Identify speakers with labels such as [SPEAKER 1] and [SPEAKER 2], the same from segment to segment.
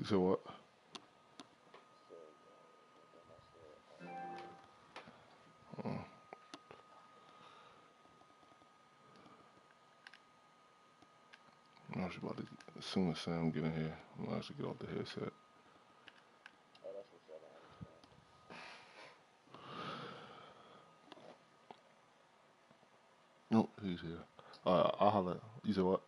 [SPEAKER 1] You said what? Oh, I was about to. As soon as Sam get in here, I'm gonna actually get off the headset. Nope, he's here. I'll holler. You said what?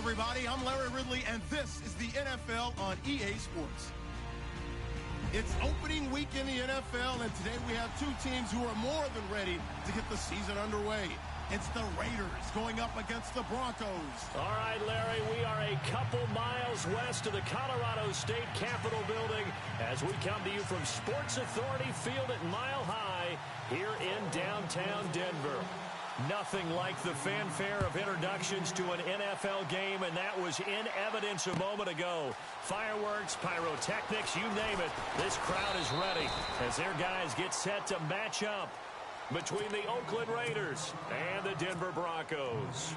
[SPEAKER 2] everybody. I'm Larry Ridley, and this is the NFL on EA Sports. It's opening week in the NFL, and today we have two teams who are more than ready to get the season underway. It's the Raiders going up against the Broncos.
[SPEAKER 3] All right, Larry, we are a couple miles west of the Colorado State Capitol building as we come to you from Sports Authority Field at Mile High here in downtown Denver. Nothing like the fanfare of introductions to an NFL game, and that was in evidence a moment ago. Fireworks, pyrotechnics, you name it. This crowd is ready as their guys get set to match up between the Oakland Raiders and the Denver Broncos.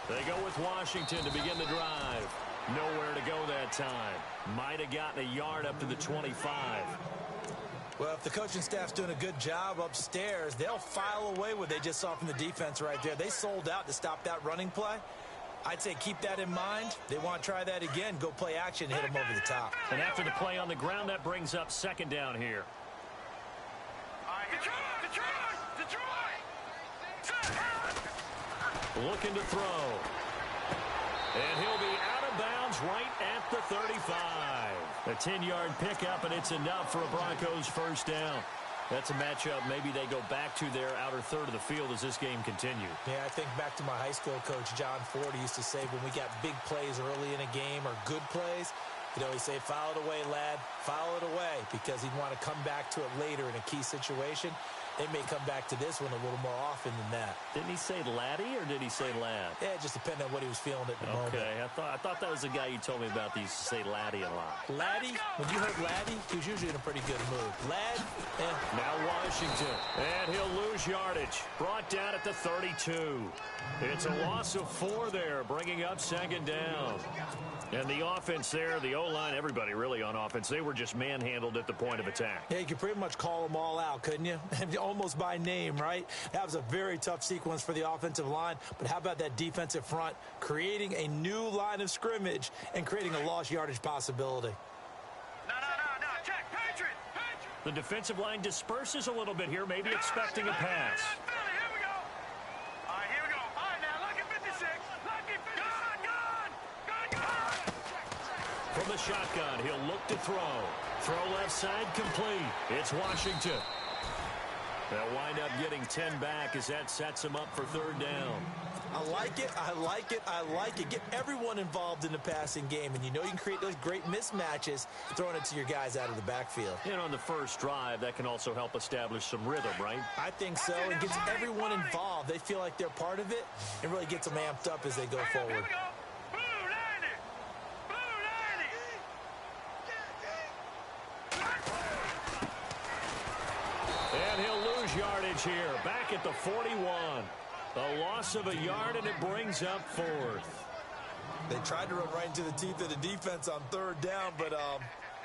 [SPEAKER 3] They go with Washington to begin the drive. Nowhere to go that time. Might have gotten a yard up to the 25.
[SPEAKER 4] Well, if the coaching staff's doing a good job upstairs, they'll file away what they just saw from the defense right there. They sold out to stop that running play. I'd say keep that in mind. They want to try that again. Go play action, hit them over the top.
[SPEAKER 3] And after the play on the ground, that brings up second down here. Looking to throw. And he'll be out of bounds right at the 35. A 10-yard pickup, and it's enough for a Broncos first down. That's a matchup. Maybe they go back to their outer third of the field as this game continues.
[SPEAKER 4] Yeah, I think back to my high school coach, John Ford. He used to say when we got big plays early in a game or good plays, he'd always say, file it away, lad. File it away, because he'd want to come back to it later in a key situation. They may come back to this one a little more often than that.
[SPEAKER 3] Didn't he say laddie or did he say lad?
[SPEAKER 4] Yeah, it just depended on what he was feeling at the moment.
[SPEAKER 3] Okay, I thought that was the guy you told me about that used to say laddie a lot.
[SPEAKER 4] Laddie? When you heard laddie, he was usually in a pretty good mood. Lad?
[SPEAKER 3] Now Washington. And he'll lose yardage. Brought down at the 32. It's a loss of 4 there, bringing up second down. And the offense there, the O-line, everybody really on offense, they were just manhandled at the point of attack.
[SPEAKER 4] Yeah, you could pretty much call them all out, couldn't you? Almost by name, right? That was a very tough sequence for the offensive line. But how about that defensive front creating a new line of scrimmage and creating a lost yardage possibility?
[SPEAKER 5] No, check, Patriot!
[SPEAKER 3] The defensive line disperses a little bit here, maybe expecting a pass. From the shotgun, he'll look to throw. Throw left side, complete. It's Washington. They'll wind up getting 10 back as that sets him up for third down.
[SPEAKER 4] I like it, I like it, I like it. Get everyone involved in the passing game, and you know you can create those great mismatches throwing it to your guys out of the backfield.
[SPEAKER 3] And on the first drive, that can also help establish some rhythm, right?
[SPEAKER 4] I think so, and gets everyone involved. They feel like they're part of it, and really gets them amped up as they go forward.
[SPEAKER 3] And he'll lose yardage here, back at the 41. A loss of a yard, and it brings up 4th.
[SPEAKER 4] They tried to run right into the teeth of the defense on third down, but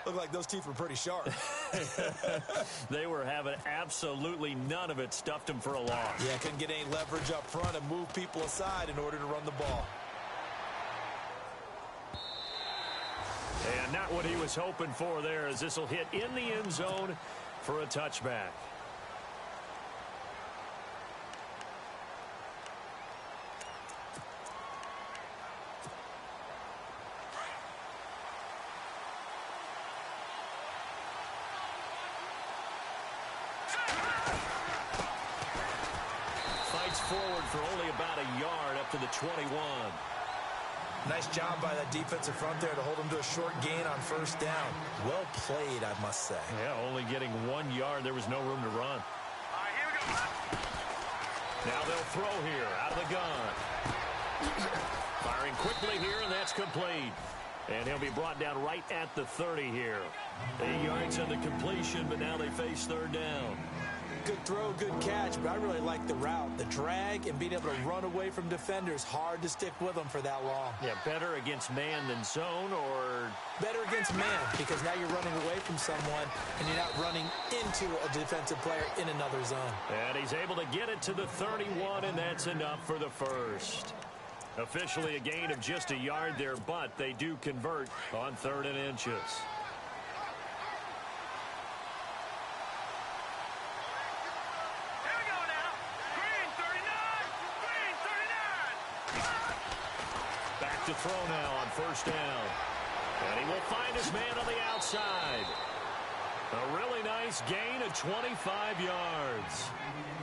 [SPEAKER 4] looked like those teeth were pretty sharp.
[SPEAKER 3] They were having absolutely none of it, stuffed them for a loss.
[SPEAKER 4] Yeah, couldn't get any leverage up front and move people aside in order to run the ball.
[SPEAKER 3] And not what he was hoping for there, as this will hit in the end zone for a touchback. Fights forward for only about a yard up to the 21.
[SPEAKER 4] Nice job by that defensive front there to hold them to a short gain on first down. Well played, I must say.
[SPEAKER 3] Yeah, only getting 1 yard. There was no room to run.
[SPEAKER 5] All right, here we go.
[SPEAKER 3] Now they'll throw here out of the gun. Firing quickly here, and that's complete. And he'll be brought down right at the 30 here. 8 yards on the completion, but now they face third down.
[SPEAKER 4] Good throw, good catch, but I really like the route. The drag and being able to run away from defenders, hard to stick with them for that long.
[SPEAKER 3] Yeah, better against man than zone, or
[SPEAKER 4] better against man, because now you're running away from someone and you're not running into a defensive player in another zone.
[SPEAKER 3] And he's able to get it to the 31, and that's enough for the first. Officially a gain of just a yard there, but they do convert on 3rd and inches.
[SPEAKER 5] Here we go now. Green 39. Green 39.
[SPEAKER 3] Back to throw now on 1st down. And he will find his man on the outside. A really nice gain of 25 yards.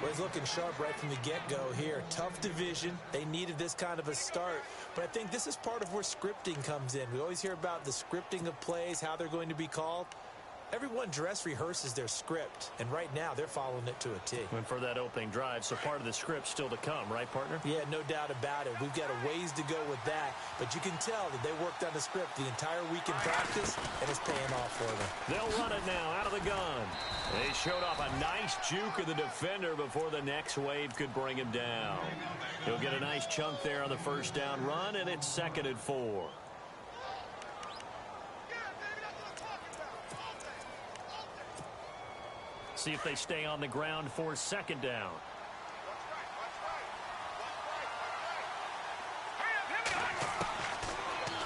[SPEAKER 4] Well, he's looking sharp right from the get-go here. Tough division. They needed this kind of a start. But I think this is part of where scripting comes in. We always hear about the scripting of plays, how they're going to be called. Everyone dress rehearses their script, and right now they're following it to a T.
[SPEAKER 3] And for that opening drive, so part of the script still to come, right, partner?
[SPEAKER 4] Yeah, no doubt about it. We've got a ways to go with that, but you can tell that they worked on the script the entire week in practice, and it's paying off for them.
[SPEAKER 3] They'll run it now out of the gun. They showed off a nice juke of the defender before the next wave could bring him down. He'll get a nice chunk there on the 1st down run, and it's 2nd and 4. See if they stay on the ground for 2nd down.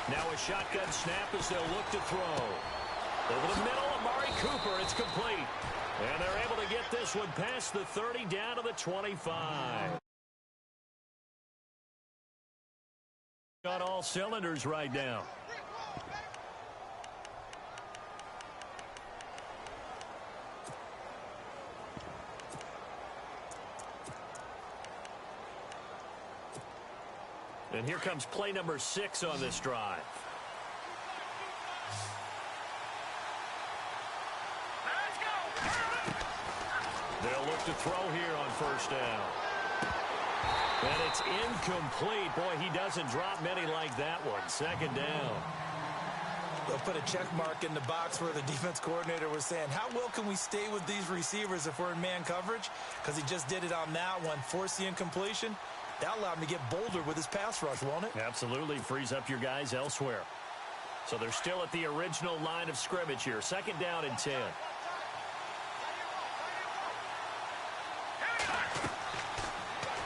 [SPEAKER 3] Now a shotgun snap as they'll look to throw. Over the middle, Amari Cooper, it's complete. And they're able to get this one past the 30 down to the 25. Got all cylinders right now. And here comes play number 6 on this drive.
[SPEAKER 5] Let's go.
[SPEAKER 3] They'll look to throw here on 1st down. And it's incomplete. Boy, he doesn't drop many like that one. 2nd down.
[SPEAKER 4] They'll put a check mark in the box where the defense coordinator was saying, how well can we stay with these receivers if we're in man coverage? Because he just did it on that one. Force the incompletion. That'll allow him to get bolder with his pass rush, won't it?
[SPEAKER 3] Absolutely. Frees up your guys elsewhere. So they're still at the original line of scrimmage here. 2nd down and 10.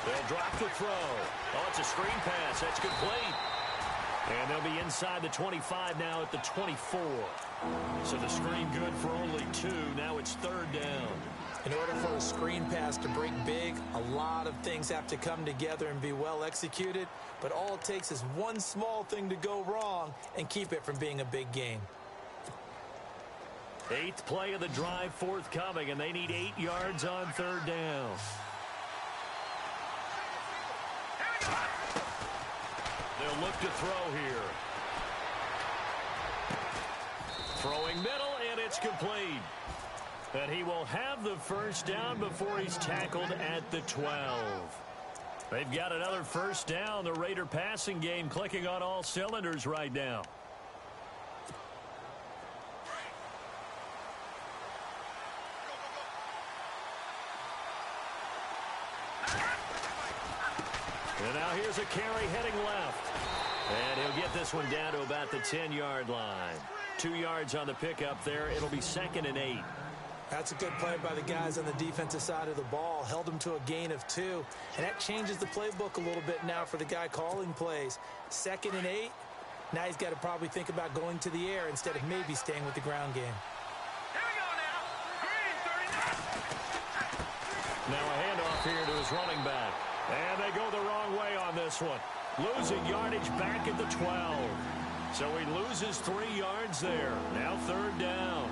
[SPEAKER 3] They'll drop the throw. Oh, it's a screen pass. That's complete. And they'll be inside the 25 now at the 24. So the screen good for only 2. Now it's 3rd down.
[SPEAKER 4] In order for a screen pass to break big, a lot of things have to come together and be well executed. But all it takes is one small thing to go wrong and keep it from being a big game.
[SPEAKER 3] 8th play of the drive forthcoming, and they need 8 yards on 3rd down. They'll look to throw here. Throwing middle, and it's complete. And he will have the 1st down before he's tackled at the 12. They've got another 1st down. The Raider passing game clicking on all cylinders right now. And now here's a carry heading left. And he'll get this one down to about the 10-yard line. 2 yards on the pickup there. It'll be 2nd and 8.
[SPEAKER 4] That's a good play by the guys on the defensive side of the ball. Held them to a gain of 2. And that changes the playbook a little bit now for the guy calling plays. 2nd and 8. Now he's got to probably think about going to the air instead of maybe staying with the ground game.
[SPEAKER 5] Here we go now. Green 39.
[SPEAKER 3] Now a handoff here to his running back. And they go the wrong way on this one. Losing yardage back at the 12. So he loses 3 yards there. Now 3rd down.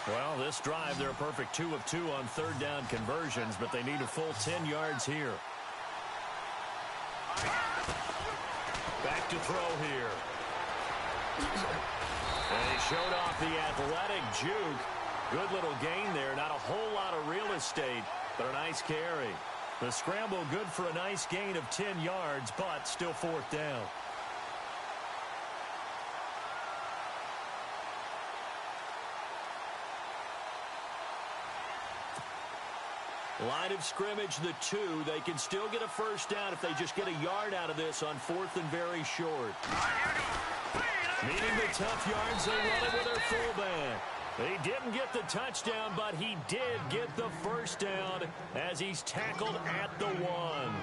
[SPEAKER 3] Well, this drive, they're a perfect 2 of 2 on 3rd down conversions, but they need a full 10 yards here. Back to throw here. And he showed off the athletic juke. Good little gain there. Not a whole lot of real estate, but a nice carry. The scramble good for a nice gain of 10 yards, but still 4th down. Line of scrimmage, the 2. They can still get a first down if they just get a yard out of this on 4th and very short. Meaning the tough yards, they run it with their fullback. He didn't get the touchdown, but he did get the first down as he's tackled at the 1.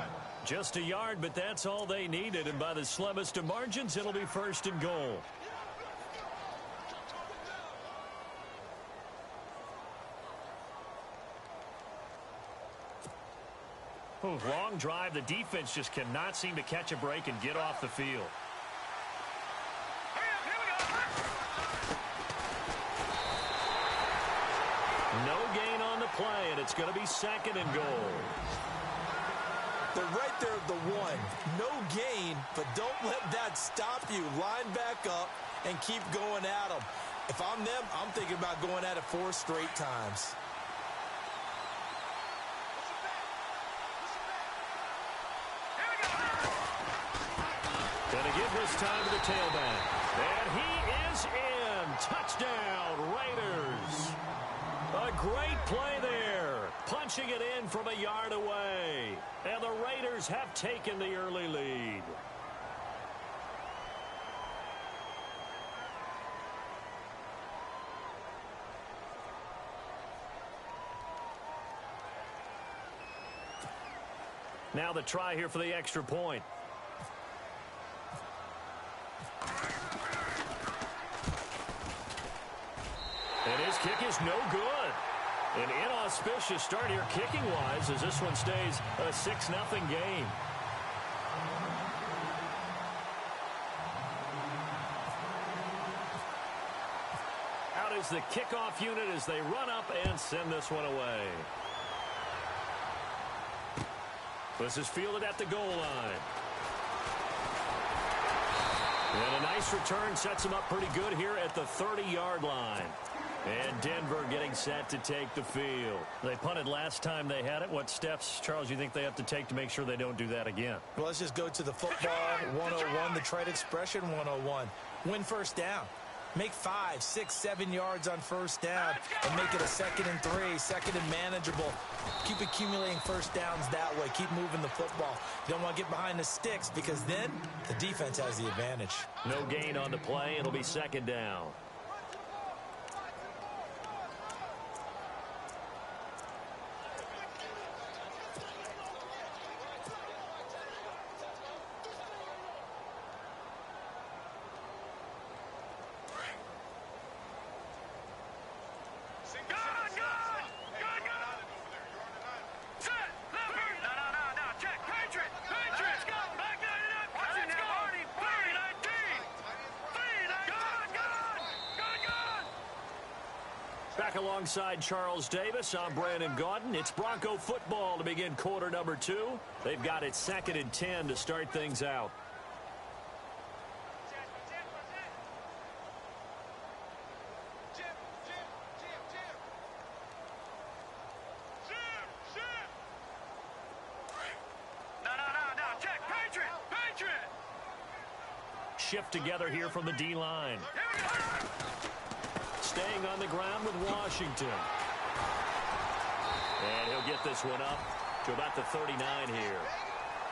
[SPEAKER 3] Just a yard, but that's all they needed, and by the slimmest of margins, it'll be 1st and goal. Long drive. The defense just cannot seem to catch a break and get off the field. No gain on the play, and it's going to be 2nd and goal.
[SPEAKER 4] They're right there at the 1. No gain, but don't let that stop you. Line back up and keep going at them. If I'm them, I'm thinking about going at it 4 straight times.
[SPEAKER 3] Gonna give this time to the tailback. And he is in. Touchdown, Raiders. A great play there. Punching it in from a yard away. And the Raiders have taken the early lead. Now the try here for the extra point. And his kick is no good. An inauspicious start here kicking-wise as this one stays a 6-0 game. Out is the kickoff unit as they run up and send this one away. This is fielded at the goal line. And a nice return sets him up pretty good here at the 30-yard line. And Denver getting set to take the field. They punted last time they had it. What steps, Charles, you think they have to take to make sure they don't do that again?
[SPEAKER 4] Well, let's just go to the football 101, the trade expression 101. Win first down. Make 5, 6, 7 yards on first down and make it a 2nd and 3, 2nd and manageable. Keep accumulating first downs that way. Keep moving the football. You don't want to get behind the sticks because then the defense has the advantage.
[SPEAKER 3] No gain on the play. It'll be 2nd down. Back alongside Charles Davis, I'm Brandon Gaudin. It's Bronco football to begin quarter number 2. They've got it 2nd and 10 to start things out. Shift together here from the D-line. Staying on the ground with Washington. And he'll get this one up to about the 39 here.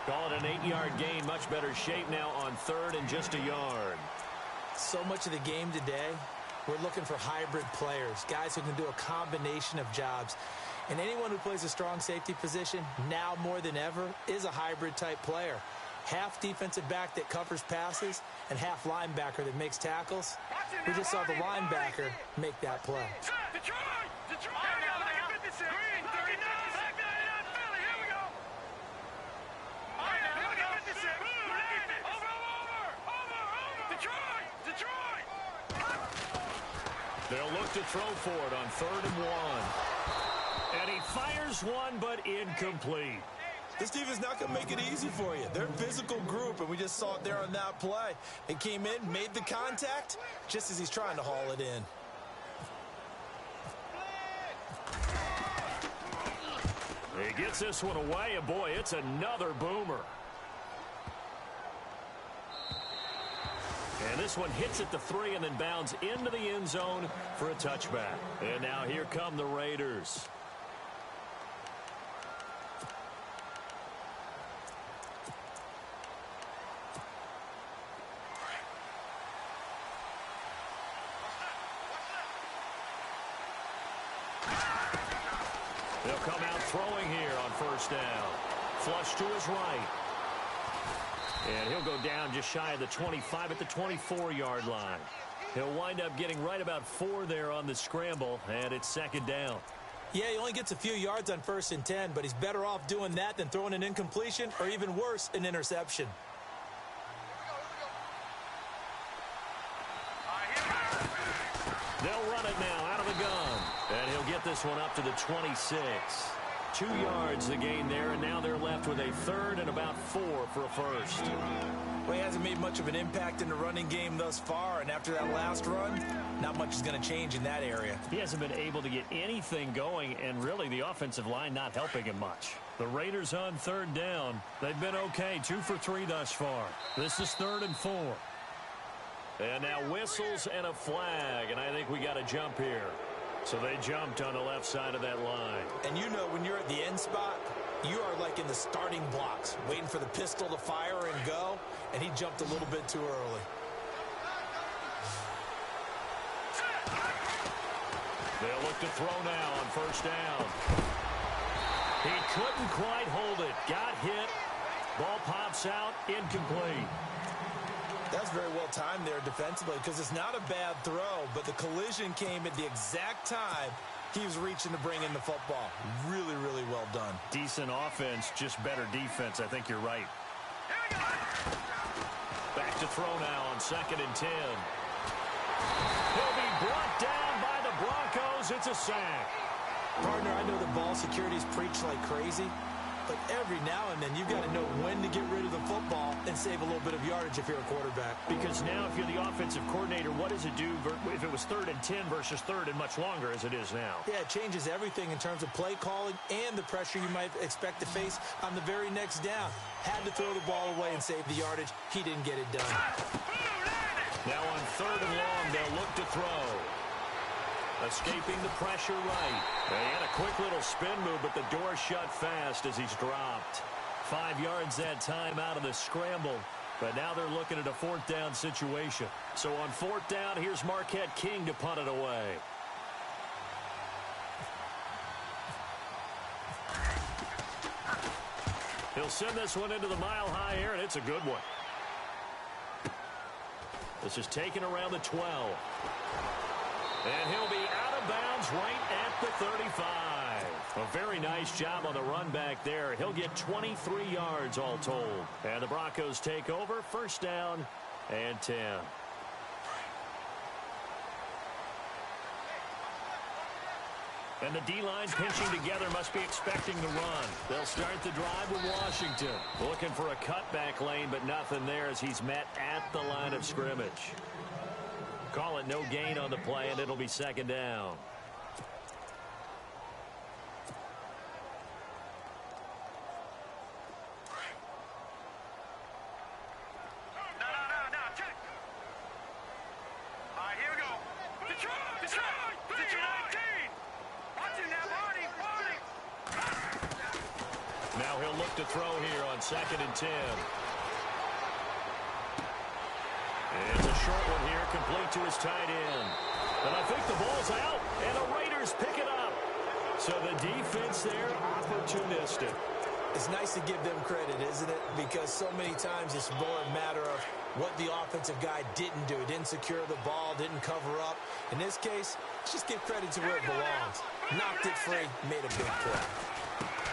[SPEAKER 3] Call it an 8-yard gain. Much better shape now on 3rd and just a yard.
[SPEAKER 4] So much of the game today, we're looking for hybrid players, guys who can do a combination of jobs. And anyone who plays a strong safety position, now more than ever, is a hybrid type player. Half defensive back that covers passes and half linebacker that makes tackles. We just saw the linebacker make that play.
[SPEAKER 3] They'll look to throw for it on 3rd and 1. And he fires one, but incomplete.
[SPEAKER 4] This defense not going to make it easy for you. They're a physical group, and we just saw it there on that play. It came in, made the contact, just as he's trying to haul it in.
[SPEAKER 3] He gets this one away, and boy, it's another boomer. And this one hits at the 3 and then bounds into the end zone for a touchback. And now here come the Raiders. They'll come out throwing here on first down. Flush to his right. And he'll go down just shy of the 25 at the 24-yard line. He'll wind up getting right about 4 there on the scramble, and it's second down.
[SPEAKER 4] Yeah, he only gets a few yards on 1st and 10, but he's better off doing that than throwing an incompletion or even worse, an interception.
[SPEAKER 3] They'll run it now out of the gun. And he'll get this one up to the 26. 2 yards the gain there, and now they're left with a 3rd and about 4 for a first.
[SPEAKER 4] Well, he hasn't made much of an impact in the running game thus far, and after that last run, not much is going to change in that area.
[SPEAKER 3] He hasn't been able to get anything going, and really the offensive line not helping him much. The Raiders on 3rd down. They've been okay, 2 for 3 thus far. This is 3rd and 4. And now whistles and a flag, and I think we got a jump here. So they jumped on the left side of that line.
[SPEAKER 4] And you know when you're at the end spot, you are like in the starting blocks, waiting for the pistol to fire and go, and he jumped a little bit too early.
[SPEAKER 3] They'll look to throw now on first down. He couldn't quite hold it. Got hit. Ball pops out. Incomplete.
[SPEAKER 4] That's very well timed there defensively because it's not a bad throw, but the collision came at the exact time he was reaching to bring in the football. Really, really well done.
[SPEAKER 3] Decent offense, just better defense. I think you're right. Back to throw now on 2nd and 10. He'll be brought down by the Broncos. It's a sack.
[SPEAKER 4] Partner, I know the ball security's preached like crazy, but every now and then you've got to know when to get rid of the football and save a little bit of yardage if you're a quarterback.
[SPEAKER 3] Because now if you're the offensive coordinator, what does it do if it was 3rd and 10 versus 3rd and much longer as it is now?
[SPEAKER 4] Yeah, it changes everything in terms of play calling and the pressure you might expect to face on the very next down. Had to throw the ball away and save the yardage. He didn't get it done.
[SPEAKER 3] Now on 3rd and long, they'll look to throw. Escaping the pressure right. They had a quick little spin move, but the door shut fast as he's dropped. 5 yards that time out of the scramble. But now they're looking at a 4th down situation. So on 4th down, here's Marquette King to punt it away. He'll send this one into the mile-high air, and it's a good one. This is taken around the 12. And he'll be out of bounds right at the 35. A very nice job on the run back there. He'll get 23 yards all told. And the Broncos take over. 1st down and 10. And the D-line pinching together must be expecting the run. They'll start the drive with Washington. Looking for a cutback lane, but nothing there as he's met at the line of scrimmage. Call it no gain on the play, and it'll be 2nd down.
[SPEAKER 5] No, check. All right, here we go. Detroit, 19. Watch him now, Barney.
[SPEAKER 3] Now he'll look to throw here on 2nd and 10. It's a short one here, complete to his tight end. And I think the ball's out, and the Raiders pick it up. So the defense there, opportunistic.
[SPEAKER 4] It's nice to give them credit, isn't it? Because so many times it's more a matter of what the offensive guy didn't do. Didn't secure the ball, didn't cover up. In this case, just give credit to where it belongs. Knocked it free, made a big play.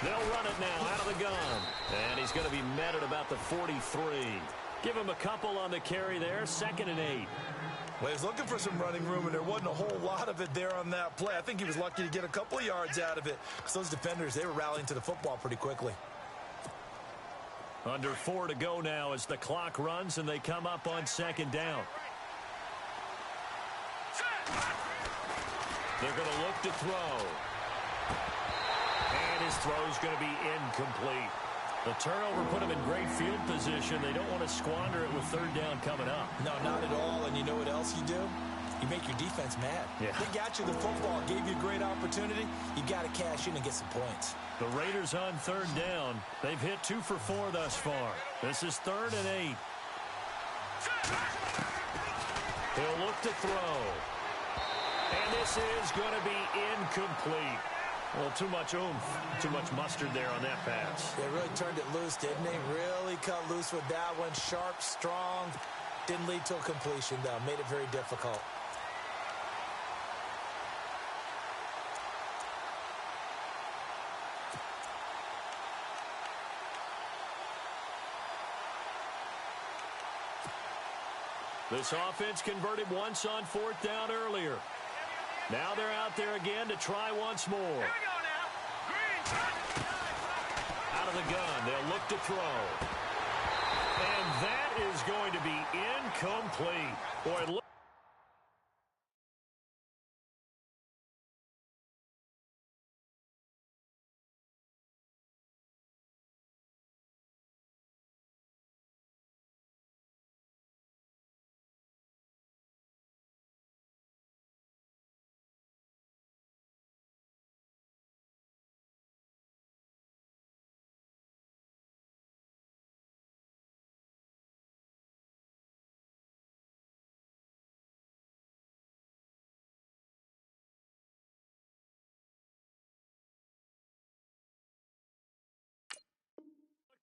[SPEAKER 3] They'll run it now out of the gun. And he's going to be met at about the 43. Give him a couple on the carry there. 2nd and 8.
[SPEAKER 4] Well, he was looking for some running room, and there wasn't a whole lot of it there on that play. I think he was lucky to get a couple of yards out of it. Because those defenders, they were rallying to the football pretty quickly.
[SPEAKER 3] Under 4 to go now as the clock runs, and they come up on 2nd down. They're going to look to throw. And his throw's going to be incomplete. The turnover put him in great field position. They don't want to squander it with 3rd down coming up.
[SPEAKER 4] No, not at all. And you know what else you do? You make your defense mad.
[SPEAKER 3] Yeah.
[SPEAKER 4] They got you the football, gave you a great opportunity. You got to cash in and get some points.
[SPEAKER 3] The Raiders on 3rd down. They've hit 2 for 4 thus far. This is 3rd and 8. He'll look to throw. And this is going to be incomplete. Well, too much oomph, too much mustard there on that pass.
[SPEAKER 4] They really turned it loose, didn't they? Really cut loose with that one. Sharp, strong. Didn't lead to a completion, though. Made it very difficult.
[SPEAKER 3] This offense converted once on 4th down earlier. Now they're out there again to try once more.
[SPEAKER 5] Here we go now. Green.
[SPEAKER 3] Out of the gun, they'll look to throw. And that is going to be incomplete. Boy, look.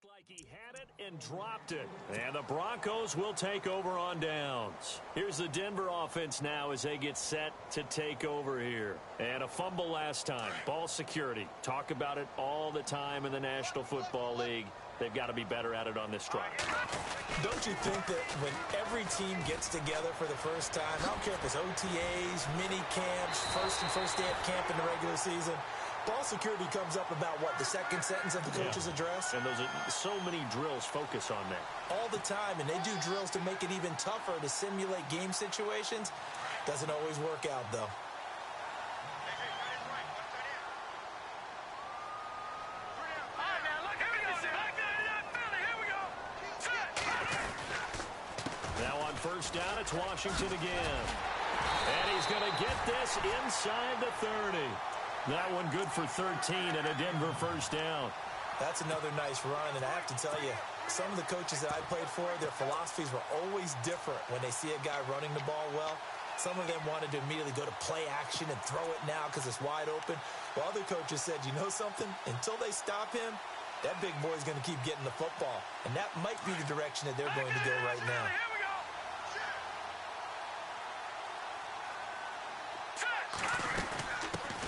[SPEAKER 3] Like he had it and dropped it. And the Broncos will take over on downs. Here's the Denver offense now as they get set to take over here. And a fumble last time. Ball security. Talk about it all the time in the National Football League. They've got to be better at it on this drive.
[SPEAKER 4] Don't you think that when every team gets together for the first time, I don't care if it's OTAs, mini camps, first day at camp in the regular season, ball security comes up about, what, the second sentence of the coach's address?
[SPEAKER 3] And those are so many drills focus on that.
[SPEAKER 4] All the time, and they do drills to make it even tougher to simulate game situations. Doesn't always work out, though.
[SPEAKER 3] Now on 1st down, it's Washington again. And he's going to get this inside the 30. That one good for 13 and a Denver 1st down.
[SPEAKER 4] That's another nice run, and I have to tell you, some of the coaches that I played for, their philosophies were always different when they see a guy running the ball well. Some of them wanted to immediately go to play action and throw it now because it's wide open. While other coaches said, you know something? Until they stop him, that big boy's going to keep getting the football. And that might be the direction that they're going to go right now.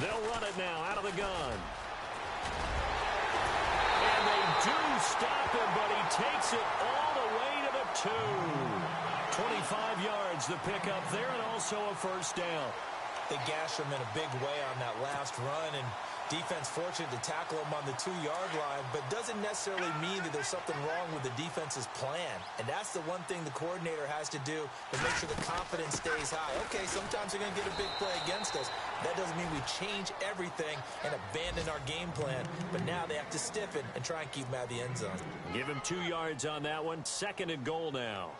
[SPEAKER 3] They'll run it now out of the gun. And they do stop him, but he takes it all the way to the 2. 25 yards to pick up there and also a 1st down.
[SPEAKER 4] They gashed him in a big way on that last run, and defense fortunate to tackle him on the 2-yard line, but doesn't necessarily mean that there's something wrong with the defense's plan. And that's the one thing the coordinator has to do to make sure the confidence stays high. Okay, sometimes they're going to get a big play against us. That doesn't mean we change everything and abandon our game plan. But now they have to stiffen and try and keep him out of the end zone.
[SPEAKER 3] Give him 2 yards on that one. 2nd and goal now.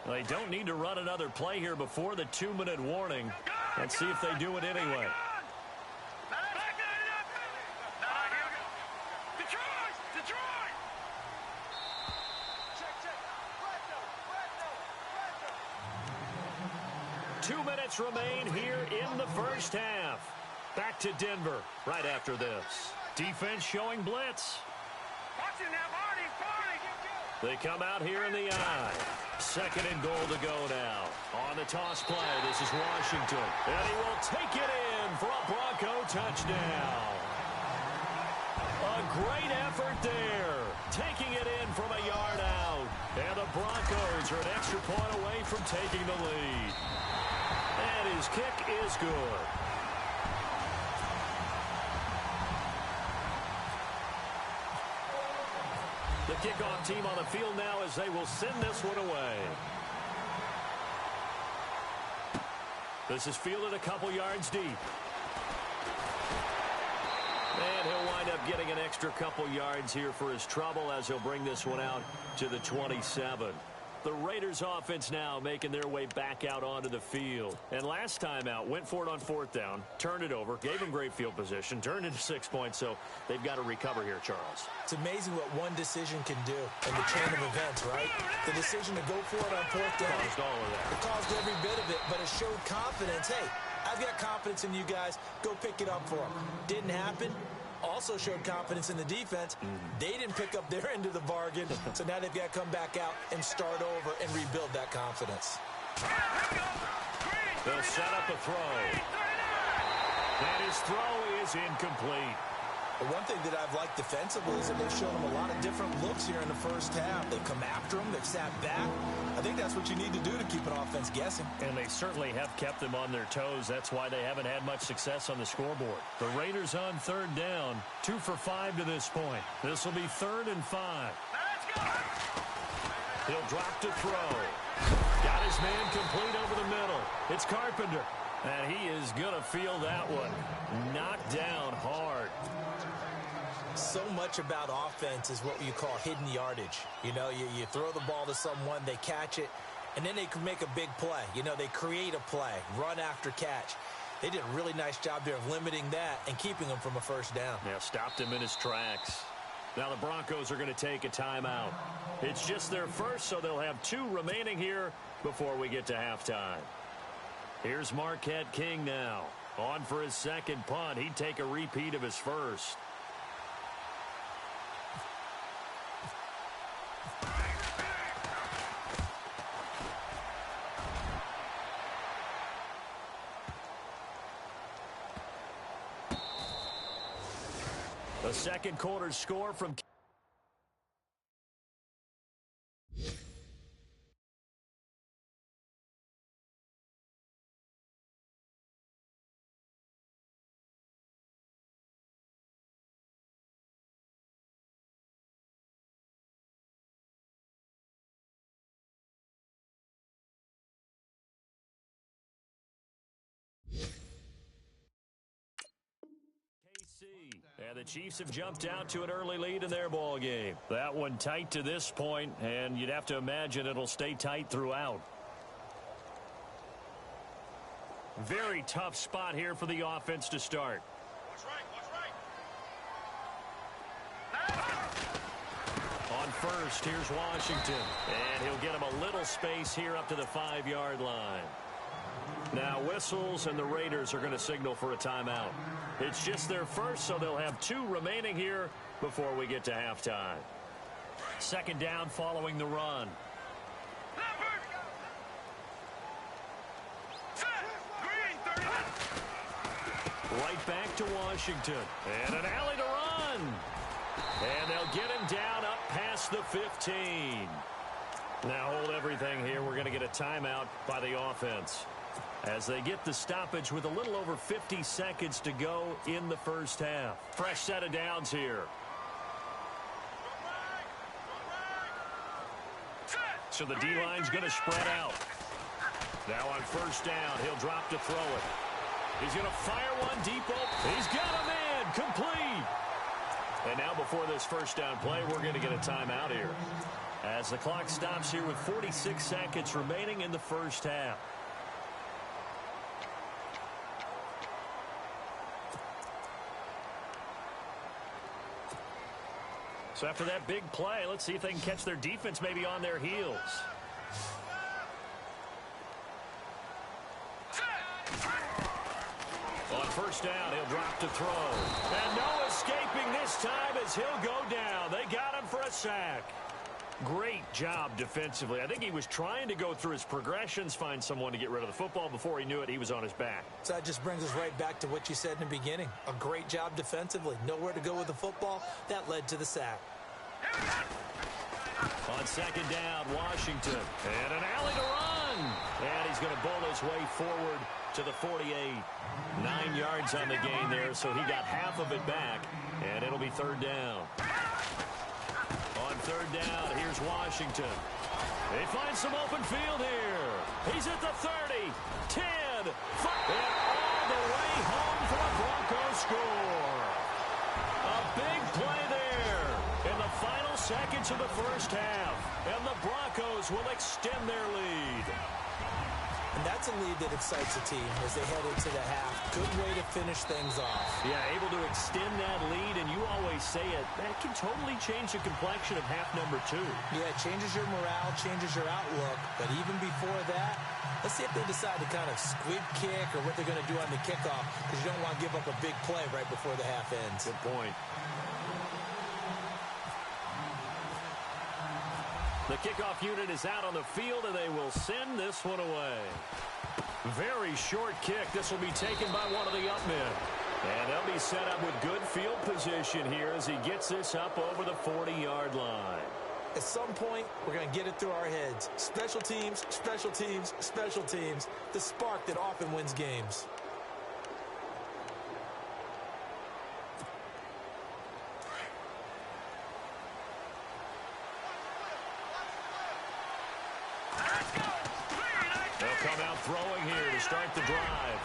[SPEAKER 3] They don't need to run another play here before the 2-minute warning. Let's see if they do it anyway.
[SPEAKER 5] Detroit!
[SPEAKER 3] 2 minutes remain here in the 1st half. Back to Denver right after this. Defense showing blitz.
[SPEAKER 5] Watch it now, Barney!
[SPEAKER 3] They come out here in the eye. 2nd and goal to go now. On the toss play, this is Washington. And he will take it in for a Bronco touchdown. A great effort there. Taking it in from a yard out. And the Broncos are an extra point away from taking the lead. And his kick is good. The kickoff team on the field now as they will send this one away. This is fielded a couple yards deep. And he'll wind up getting an extra couple yards here for his trouble as he'll bring this one out to the 27. The Raiders offense now making their way back out onto the field. And last time out, went for it on 4th down, turned it over, gave them great field position, turned into 6 points, so they've got to recover here, Charles.
[SPEAKER 4] It's amazing what one decision can do in the chain of events, right? The decision to go for it on 4th down.
[SPEAKER 3] Caused all of that.
[SPEAKER 4] It caused every bit of it, but it showed confidence. Hey, I've got confidence in you guys. Go pick it up for them. Didn't happen. Also showed confidence in the defense. They didn't pick up their end of the bargain, so now they've got to come back out and start over and rebuild that confidence.
[SPEAKER 3] They'll set up a throw. And his throw is incomplete.
[SPEAKER 4] The one thing that I've liked defensively is that they've shown them a lot of different looks here in the first half. They've come after them. They've sat back. I think that's what you need to do to keep an offense guessing.
[SPEAKER 3] And they certainly have kept them on their toes. That's why they haven't had much success on the scoreboard. The Raiders on 3rd down, 2 for 5 to this point. This will be 3rd and 5. He'll drop to throw. Got his man complete over the middle. It's Carpenter. And he is going to feel that one. Knocked down hard.
[SPEAKER 4] So much about offense is what you call hidden yardage. You know, you throw the ball to someone, they catch it, and then they can make a big play. You know, they create a play, run after catch. They did a really nice job there of limiting that and keeping him from a 1st down.
[SPEAKER 3] Yeah, stopped him in his tracks. Now the Broncos are going to take a timeout. It's just their first, so they'll have 2 remaining here before we get to halftime. Here's Marquette King now. On for his 2nd punt. He'd take a repeat of his first. The 2nd quarter score from And the Chiefs have jumped out to an early lead in their ball game. That one tight to this point, and you'd have to imagine it'll stay tight throughout. Very tough spot here for the offense to start. On first, here's Washington. And he'll get him a little space here up to the 5-yard line. Now whistles, and the Raiders are going to signal for a timeout. It's just their first, so they'll have 2 remaining here before we get to halftime. 2nd down following the run. Right back to Washington. And an alley to run. And they'll get him down up past the 15. Now hold everything here. We're going to get a timeout by the offense as they get the stoppage with a little over 50 seconds to go in the first half. Fresh set of downs here. So the D-line's going to spread out. Now on first down, he'll drop to throw it. He's going to fire one deep open. He's got a man complete. And now before this first down play, we're going to get a timeout here as the clock stops here with 46 seconds remaining in the first half. So after that big play, let's see if they can catch their defense maybe on their heels. On first down, he'll drop to throw. And no escaping this time as he'll go down. They got him for a sack. Great job defensively. I think he was trying to go through his progressions, find someone to get rid of the football. Before he knew it, he was on his back.
[SPEAKER 4] So that just brings us right back to what you said in the beginning. A great job defensively. Nowhere to go with the football. That led to the sack.
[SPEAKER 3] On second down, Washington. And an alley to run. And he's going to bowl his way forward to the 48. 9 yards on the gain there, so he got half of it back. And it'll be third down. On third down, here's Washington. They find some open field here. He's at the 30, 10, 5, and all the way home for a Broncos score. A big play there in the final seconds of the first half. And the Broncos will extend their lead.
[SPEAKER 4] And that's a lead that excites a team as they head into the half. Good way to finish things off.
[SPEAKER 3] Yeah, able to extend that lead, and you always say it, that can totally change the complexion of half number 2.
[SPEAKER 4] Yeah, it changes your morale, changes your outlook. But even before that, let's see if they decide to kind of squib kick or what they're going to do on the kickoff, because you don't want to give up a big play right before the half ends.
[SPEAKER 3] Good point. The kickoff unit is out on the field, and they will send this one away. Very short kick. This will be taken by one of the up men. And they'll be set up with good field position here as he gets this up over the 40-yard line.
[SPEAKER 4] At some point, we're going to get it through our heads. Special teams, special teams, special teams. The spark that often wins games.
[SPEAKER 3] They'll come out throwing here to start the drive.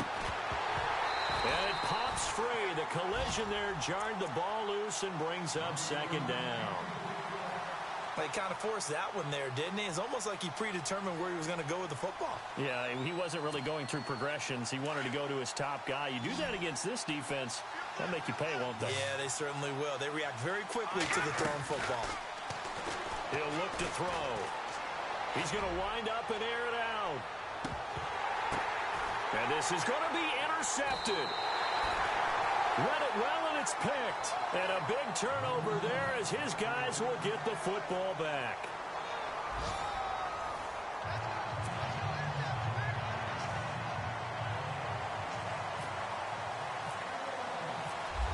[SPEAKER 3] And it pops free. The collision there jarred the ball loose and brings up second down.
[SPEAKER 4] He kind of forced that one there, didn't he? It's almost like he predetermined where he was going to go with the football.
[SPEAKER 3] Yeah, he wasn't really going through progressions. He wanted to go to his top guy. You do that against this defense, they'll make you pay, won't they?
[SPEAKER 4] Yeah, they certainly will. They react very quickly to the thrown football.
[SPEAKER 3] He'll look to throw. He's going to wind up and air it out. And this is going to be intercepted. Read it well, and it's picked. And a big turnover there as his guys will get the football back.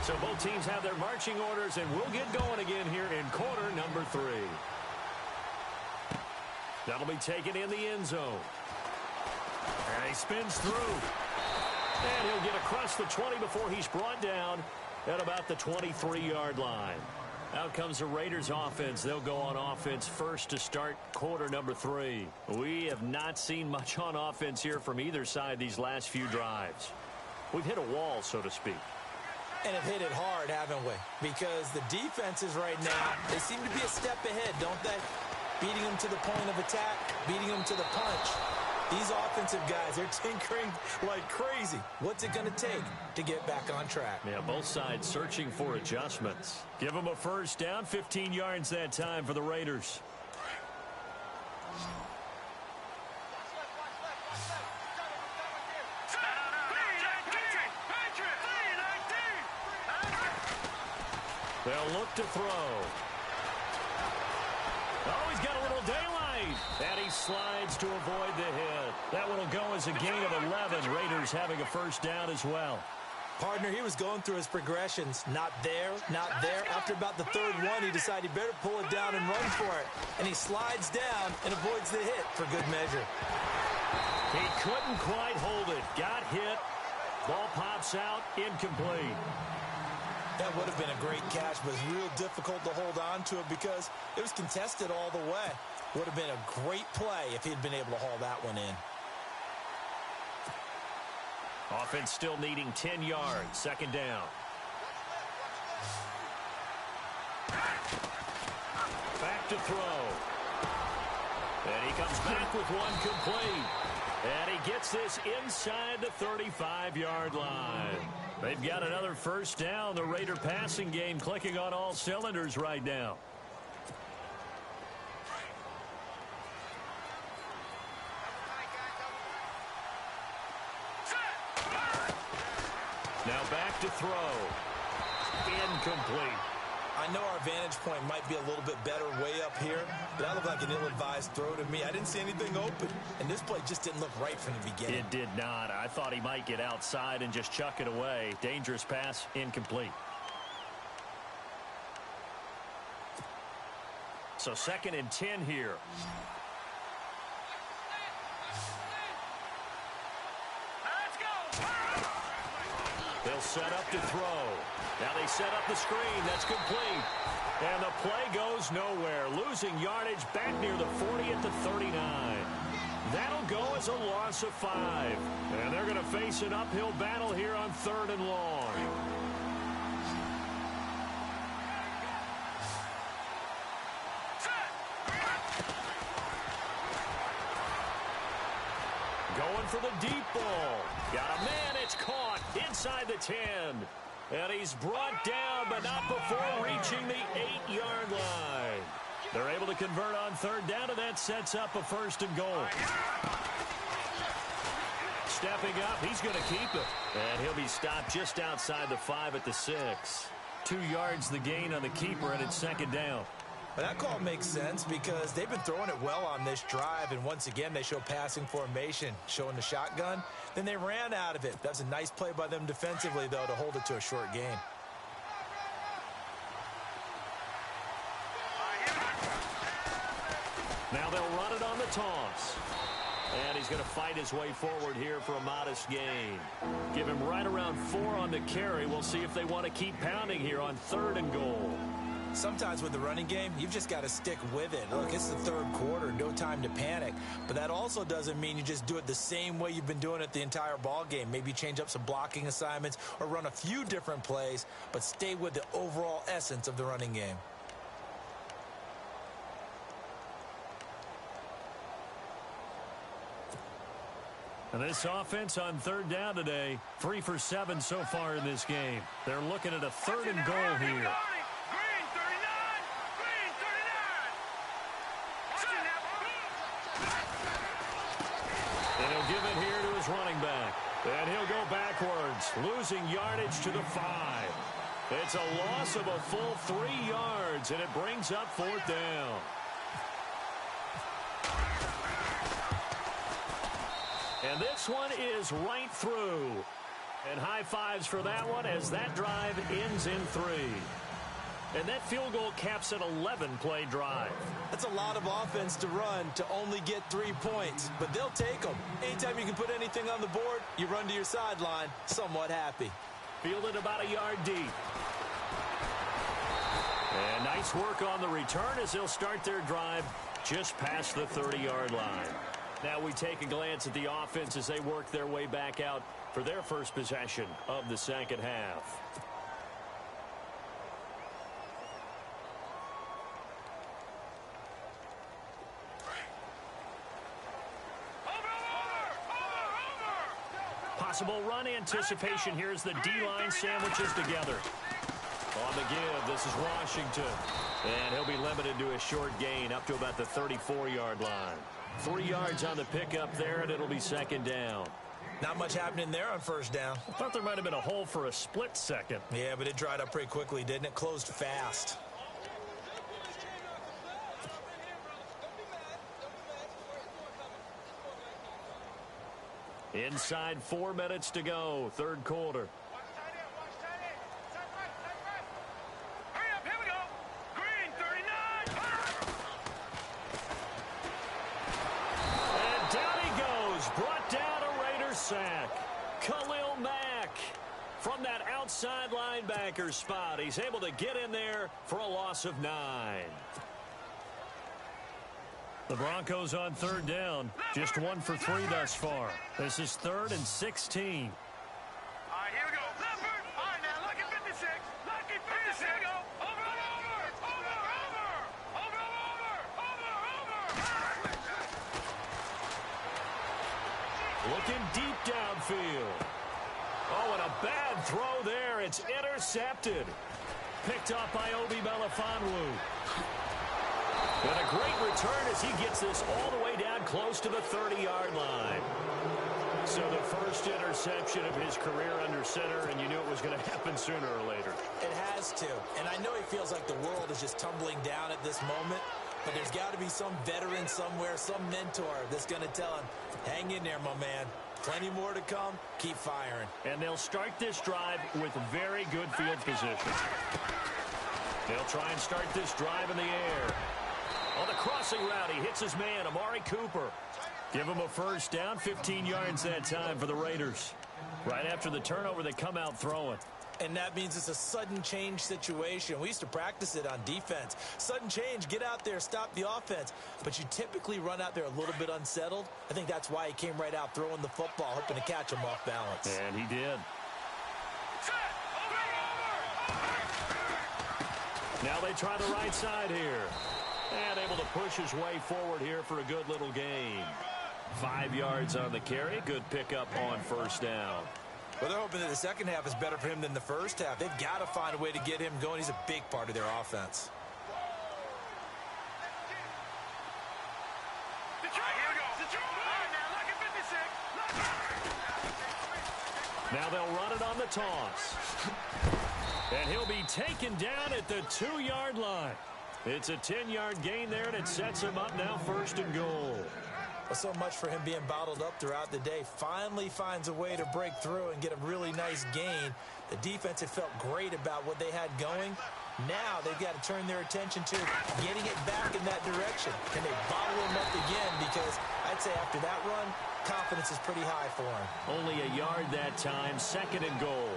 [SPEAKER 3] So both teams have their marching orders, and we'll get going again here in quarter number 3. That'll be taken in the end zone. And he spins through. And he'll get across the 20 before he's brought down at about the 23-yard line. Out comes the Raiders offense. They'll go on offense first to start quarter number 3. We have not seen much on offense here from either side these last few drives. We've hit a wall, so to speak.
[SPEAKER 4] And have hit it hard, haven't we? Because the defenses right now, they seem to be a step ahead, don't they? Beating them to the point of attack, beating them to the punch. These offensive guys, they're tinkering like crazy. What's it going to take to get back on track?
[SPEAKER 3] Yeah, both sides searching for adjustments. Give them a first down, 15 yards that time for the Raiders. They'll look to throw. Oh, he's got a little daylight. And he slides to avoid the hit. That one will go as a gain of 11. Raiders having a first down as well.
[SPEAKER 4] Partner, he was going through his progressions. Not there, not there. After about the third one, he decided he better pull it down and run for it. And he slides down and avoids the hit for good measure.
[SPEAKER 3] He couldn't quite hold it. Got hit. Ball pops out. Incomplete.
[SPEAKER 4] That would have been a great catch, but it's real difficult to hold on to it because it was contested all the way. Would have been a great play if he had been able to haul that one in.
[SPEAKER 3] Offense still needing 10 yards. Second down. Back to throw. And he comes back with one complete. And he gets this inside the 35-yard line. They've got another first down. The Raider passing game clicking on all cylinders right now. Now back to throw. Incomplete.
[SPEAKER 4] I know our vantage point might be a little bit better way up here, but that looked like an ill-advised throw to me. I didn't see anything open, and this play just didn't look right from the beginning.
[SPEAKER 3] It did not. I thought he might get outside and just chuck it away. Dangerous pass, incomplete. So 2nd and 10 here. They'll set up to throw. Now they set up the screen. That's complete. And the play goes nowhere. Losing yardage back near the 40 at the 39. That'll go as a loss of 5. And they're going to face an uphill battle here on 3rd and long. for the deep ball. Got a man. It's caught inside the 10. And he's brought down, but not before reaching the 8-yard line. They're able to convert on third down, and that sets up a 1st and goal. Stepping up, he's going to keep it. And he'll be stopped just outside the 5 at the 6. 2 yards the gain on the keeper, and it's 2nd down.
[SPEAKER 4] Well, that call makes sense because they've been throwing it well on this drive, and once again they show passing formation, showing the shotgun. Then they ran out of it. That's a nice play by them defensively, though, to hold it to a short gain.
[SPEAKER 3] Now they'll run it on the toss. And he's going to fight his way forward here for a modest gain. Give him right around 4 on the carry. We'll see if they want to keep pounding here on 3rd and goal.
[SPEAKER 4] Sometimes with the running game, you've just got to stick with it. Look, it's the 3rd quarter, no time to panic. But that also doesn't mean you just do it the same way you've been doing it the entire ball game. Maybe change up some blocking assignments or run a few different plays, but stay with the overall essence of the running game.
[SPEAKER 3] And this offense on 3rd down today, 3 for 7 so far in this game. They're looking at a 3rd and goal here.
[SPEAKER 5] Green 39! Green 39!
[SPEAKER 3] And he'll give it here to his running back. And he'll go backwards, losing yardage to the 5. It's a loss of a full 3 yards, and it brings up 4th down. And this one is right through. And high fives for that one as that drive ends in 3. And that field goal caps an 11-play drive.
[SPEAKER 4] That's a lot of offense to run to only get 3 points, but they'll take them. Anytime you can put anything on the board, you run to your sideline somewhat happy.
[SPEAKER 3] Fielded about a yard deep. And nice work on the return as they'll start their drive just past the 30-yard line. Now we take a glance at the offense as they work their way back out for their first possession of the 2nd half. Possible run anticipation here as the D-line sandwiches together. On the give, this is Washington. And he'll be limited to a short gain up to about the 34-yard line. 3 yards on the pickup there, and it'll be 2nd down.
[SPEAKER 4] Not much happening there on 1st down.
[SPEAKER 3] I thought there might have been a hole for a split second.
[SPEAKER 4] Yeah, but it dried up pretty quickly, didn't it? Closed fast.
[SPEAKER 3] Inside 4 minutes to go, 3rd quarter.
[SPEAKER 5] Hurry up, here we go! Green 39!
[SPEAKER 3] And down he goes, brought down a Raider sack. Khalil Mack from that outside linebacker spot. He's able to get in there for a loss of 9. The Broncos on 3rd down, just 1 for 3 thus far. This is 3rd and 16.
[SPEAKER 5] All right, here we go. Leopard! All right, now, lucky 56. Lucky 56. Here we go. Over, over, over, over, over, over, over.
[SPEAKER 3] Looking deep downfield. Oh, and a bad throw there. It's intercepted. Picked up by Obi Melifonwu. And a great return as he gets this all the way down close to the 30-yard line. So the first interception of his career under center, and you knew it was going to happen sooner or later.
[SPEAKER 4] It has to. And I know he feels like the world is just tumbling down at this moment, but there's got to be some veteran somewhere, some mentor that's going to tell him, hang in there, my man. Plenty more to come. Keep firing.
[SPEAKER 3] And they'll start this drive with very good field position. They'll try and start this drive in the air. On the crossing route, he hits his man, Amari Cooper. Give him a 1st down, 15 yards that time for the Raiders. Right after the turnover, they come out throwing.
[SPEAKER 4] And that means it's a sudden change situation. We used to practice it on defense. Sudden change, get out there, stop the offense. But you typically run out there a little bit unsettled. I think that's why he came right out throwing the football, hoping to catch him off balance.
[SPEAKER 3] And he did. Now they try the right side here. And able to push his way forward here for a good little gain. 5 yards on the carry. Good pickup on first down.
[SPEAKER 4] Well, they're hoping that the second half is better for him than the first half. They've got to find a way to get him going. He's a big part of their offense.
[SPEAKER 3] Now they'll run it on the toss. And he'll be taken down at the 2-yard line. It's a 10-yard gain there, and it sets him up now 1st and goal.
[SPEAKER 4] Well, so much for him being bottled up throughout the day. Finally finds a way to break through and get a really nice gain. The defense had felt great about what they had going. Now they've got to turn their attention to getting it back in that direction. Can they bottle him up again? Because I'd say after that run, confidence is pretty high for him.
[SPEAKER 3] Only a yard that time, 2nd and goal.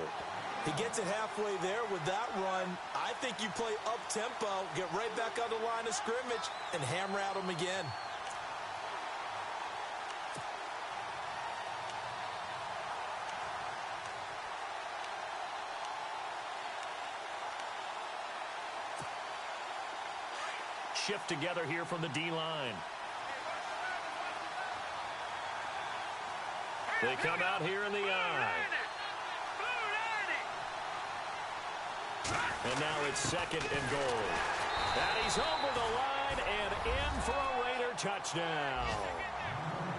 [SPEAKER 4] He gets it halfway there with that run. I think you play up-tempo, get right back on the line of scrimmage, and hammer at him again.
[SPEAKER 3] Shift together here from the D-line. They come out here in the I. And now it's 2nd and goal. And he's over the line and in for a Raider touchdown.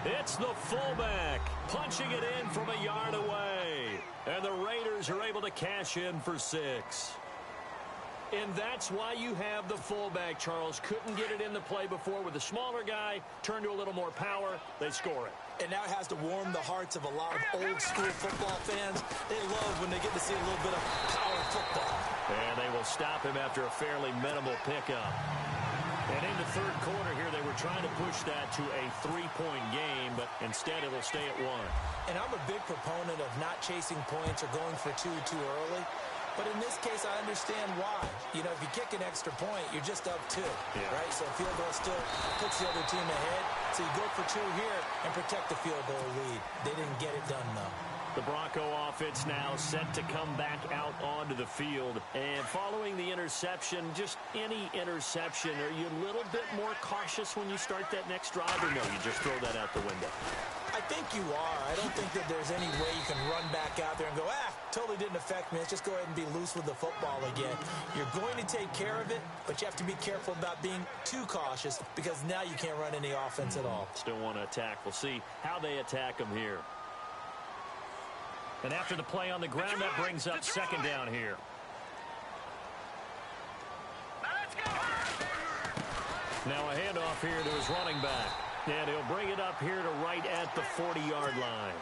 [SPEAKER 3] It's the fullback punching it in from a yard away. And the Raiders are able to cash in for 6. And that's why you have the fullback, Charles. Couldn't get it in the play before with the smaller guy. Turn to a little more power. They score it.
[SPEAKER 4] And now it has to warm the hearts of a lot of old-school football fans. They love when they get to see a little bit of power football.
[SPEAKER 3] And they will stop him after a fairly minimal pickup. And in the 3rd quarter here, they were trying to push that to a 3-point game, but instead it'll stay at 1.
[SPEAKER 4] And I'm a big proponent of not chasing points or going for 2 too early. But in this case, I understand why. You know, if you kick an extra point, you're just up 2, right? So field goal still puts the other team ahead. So you go for 2 here and protect the field goal lead. They didn't get it done, though.
[SPEAKER 3] The Bronco offense now set to come back out onto the field. And following the interception, just any interception, are you a little bit more cautious when you start that next drive? Or no, you just throw that out the window?
[SPEAKER 4] I think you are. I don't think that there's any way you can run back out there and go, totally didn't affect me. Let's just go ahead and be loose with the football again. You're going to take care of it, but you have to be careful about being too cautious because now you can't run any offense at all.
[SPEAKER 3] Still want to attack. We'll see how they attack them here. And after the play on the ground, that brings up 2nd down here. Now a handoff here to his running back. And he'll bring it up here to right at the 40-yard line.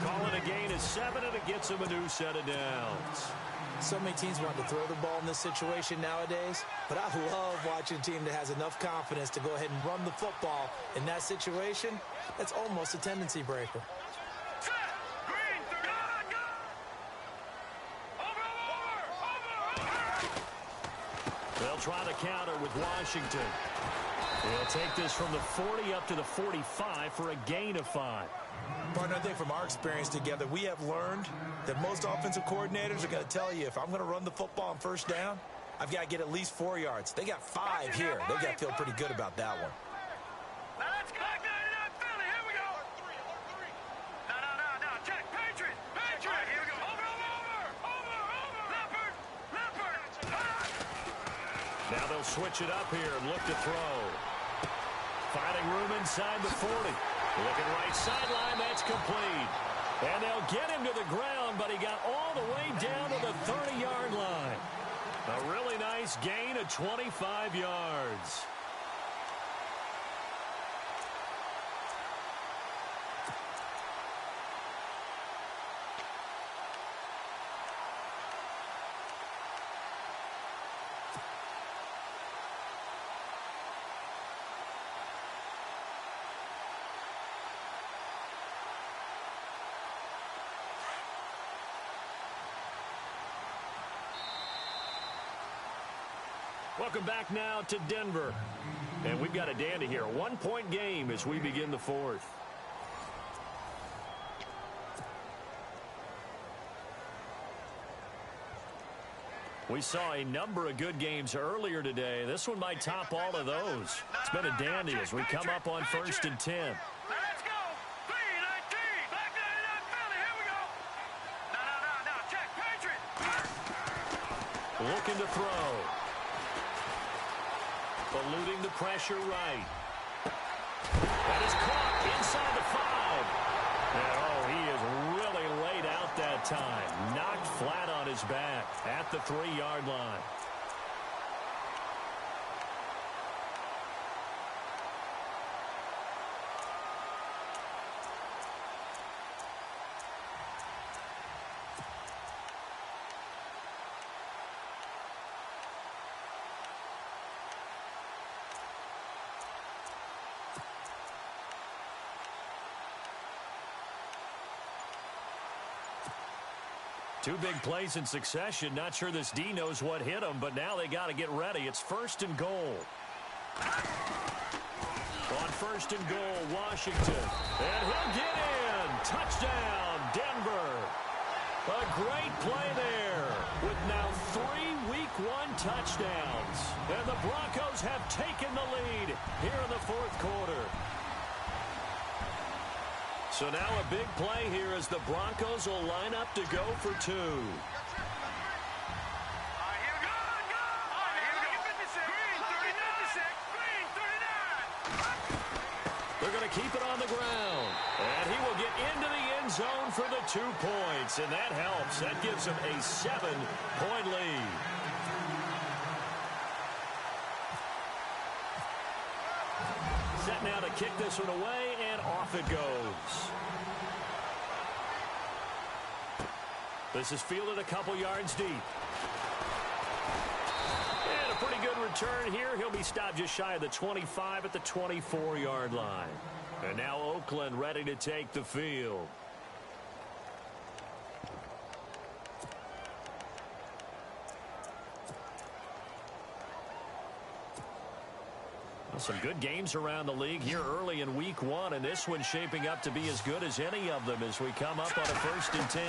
[SPEAKER 3] Calling a gain of 7, and it gets him a new set of downs.
[SPEAKER 4] So many teams want to throw the ball in this situation nowadays, but I love watching a team that has enough confidence to go ahead and run the football in that situation. That's almost a tendency breaker.
[SPEAKER 3] They'll try to counter with Washington. They'll take this from the 40 up to the 45 for a gain of 5.
[SPEAKER 4] Partner, I think from our experience together, we have learned that most offensive coordinators are going to tell you, if I'm going to run the football on 1st down, I've got to get at least 4 yards. They got 5 here. They got to feel pretty good about that one.
[SPEAKER 5] Let's go. Philly, here we go. No. Check. Patriots. Right, here we go. Over. Leopard.
[SPEAKER 3] Now they'll switch it up here and look to throw. Finding room inside the 40. Looking right sideline, that's complete. And they'll get him to the ground, but he got all the way down to the 30-yard line. A really nice gain of 25 yards. Welcome back now to Denver. And we've got a dandy here. A 1-point game as we begin the 4th. We saw a number of good games earlier today. This one might top all of those. It's been a dandy as we come up on 1st and 10.
[SPEAKER 5] Let's go.
[SPEAKER 3] Looking to throw. Eluding the pressure right. That is caught inside the 5. And, oh, he is really laid out that time. Knocked flat on his back at the 3-yard line. Two big plays in succession. Not sure this D knows what hit him, but now they got to get ready. It's 1st and goal. On 1st and goal, Washington. And he'll get in. Touchdown, Denver. A great play there with now 3 Week 1 touchdowns. And the Broncos have taken the lead here in the 4th quarter. So now a big play here as the Broncos will line up to go for 2.
[SPEAKER 5] Here we go. Here we go. 56. Green, 39.
[SPEAKER 3] They're going to keep it on the ground. And he will get into the end zone for the 2 points. And that helps. That gives him a 7-point lead. Set now to kick this one away, and off it goes. This is fielded a couple yards deep. And a pretty good return here. He'll be stopped just shy of the 25 at the 24-yard line. And now Oakland ready to take the field. Some good games around the league here early in Week 1, and this one's shaping up to be as good as any of them as we come up on a 1st and 10.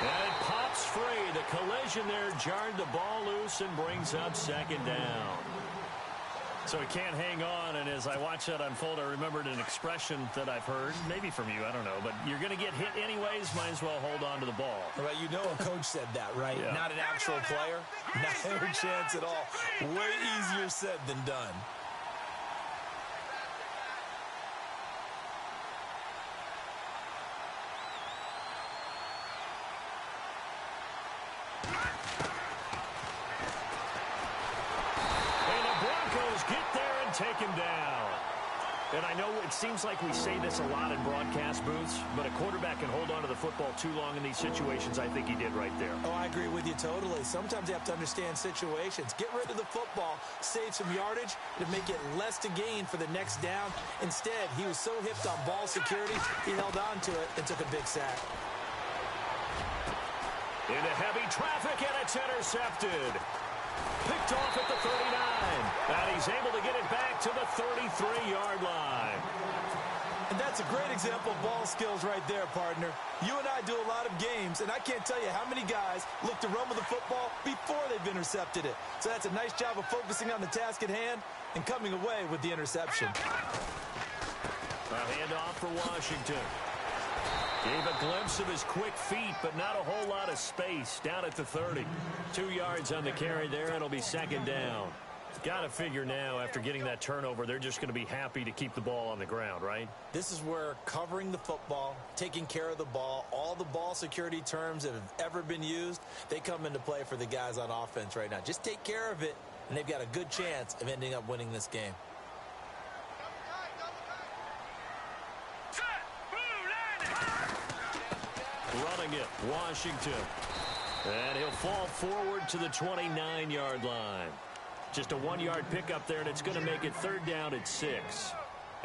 [SPEAKER 3] And it pops free. The collision there jarred the ball loose and brings up 2nd down. So he can't hang on, and as I watch that unfold, I remembered an expression that I've heard, maybe from you, I don't know, but you're going to get hit anyways, might as well hold on to the ball.
[SPEAKER 4] Right, you know a coach said that, right?
[SPEAKER 3] Yeah.
[SPEAKER 4] Not an actual player. Not a chance at all. Way easier said than done.
[SPEAKER 3] Take him down. And I know it seems like we say this a lot in broadcast booths, but a quarterback can hold on to the football too long in these situations. I think he did right there.
[SPEAKER 4] Oh, I agree with you totally. Sometimes you have to understand situations. Get rid of the football, save some yardage to make it less to gain for the next down. Instead, he was so hipped on ball security, he held on to it and took a big sack.
[SPEAKER 3] Into heavy traffic, and it's intercepted. Picked off at the 39, and he's able to get it back to the 33-yard line.
[SPEAKER 4] And that's a great example of ball skills right there, partner. You and I do a lot of games, and I can't tell you how many guys look to run with the football before they've intercepted it. So that's a nice job of focusing on the task at hand and coming away with the interception.
[SPEAKER 3] A handoff for Washington. Gave a glimpse of his quick feet, but not a whole lot of space down at the 30. 2 yards on the carry there, and it'll be 2nd down. Got to figure now, after getting that turnover, they're just going to be happy to keep the ball on the ground, right?
[SPEAKER 4] This is where covering the football, taking care of the ball, all the ball security terms that have ever been used, they come into play for the guys on offense right now. Just take care of it, and they've got a good chance of ending up winning this game.
[SPEAKER 3] Running it, Washington. And he'll fall forward to the 29-yard line. Just a 1-yard pickup there, and it's going to make it 3rd down at 6.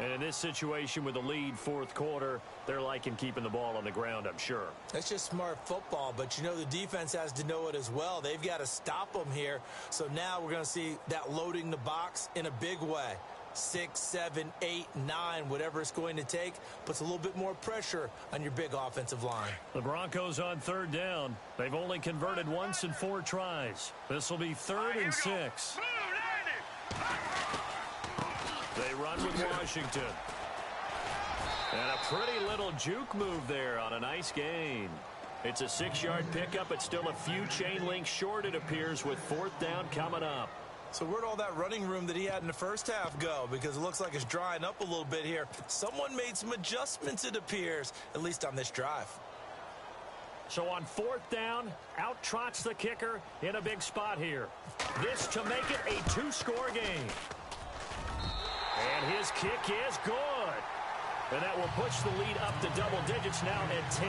[SPEAKER 3] And in this situation with the lead 4th quarter, they're liking keeping the ball on the ground, I'm sure.
[SPEAKER 4] That's just smart football, but you know the defense has to know it as well. They've got to stop them here. So now we're going to see that loading the box in a big way. 6, 7, 8, 9, whatever it's going to take, puts a little bit more pressure on your big offensive line.
[SPEAKER 3] The Broncos on 3rd down. They've only converted once in 4 tries. This will be 3rd and 6. They run with Washington. And a pretty little juke move there on a nice gain. It's a 6-yard pickup. It's still a few chain links short, it appears, with 4th down coming up.
[SPEAKER 4] So where'd all that running room that he had in the first half go? Because it looks like it's drying up a little bit here. Someone made some adjustments, it appears, at least on this drive.
[SPEAKER 3] So on 4th down, out trots the kicker in a big spot here. This to make it a 2-score game. And his kick is good. And that will push the lead up to double digits now at 10.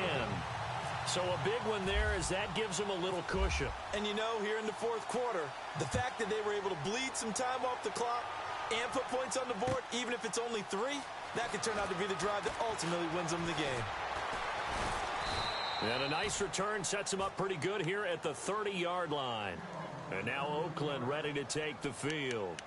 [SPEAKER 3] So a big one there as that gives them a little cushion.
[SPEAKER 4] And you know, here in the 4th quarter, the fact that they were able to bleed some time off the clock and put points on the board, even if it's only 3, that could turn out to be the drive that ultimately wins them the game.
[SPEAKER 3] And a nice return sets them up pretty good here at the 30-yard line. And now Oakland ready to take the field.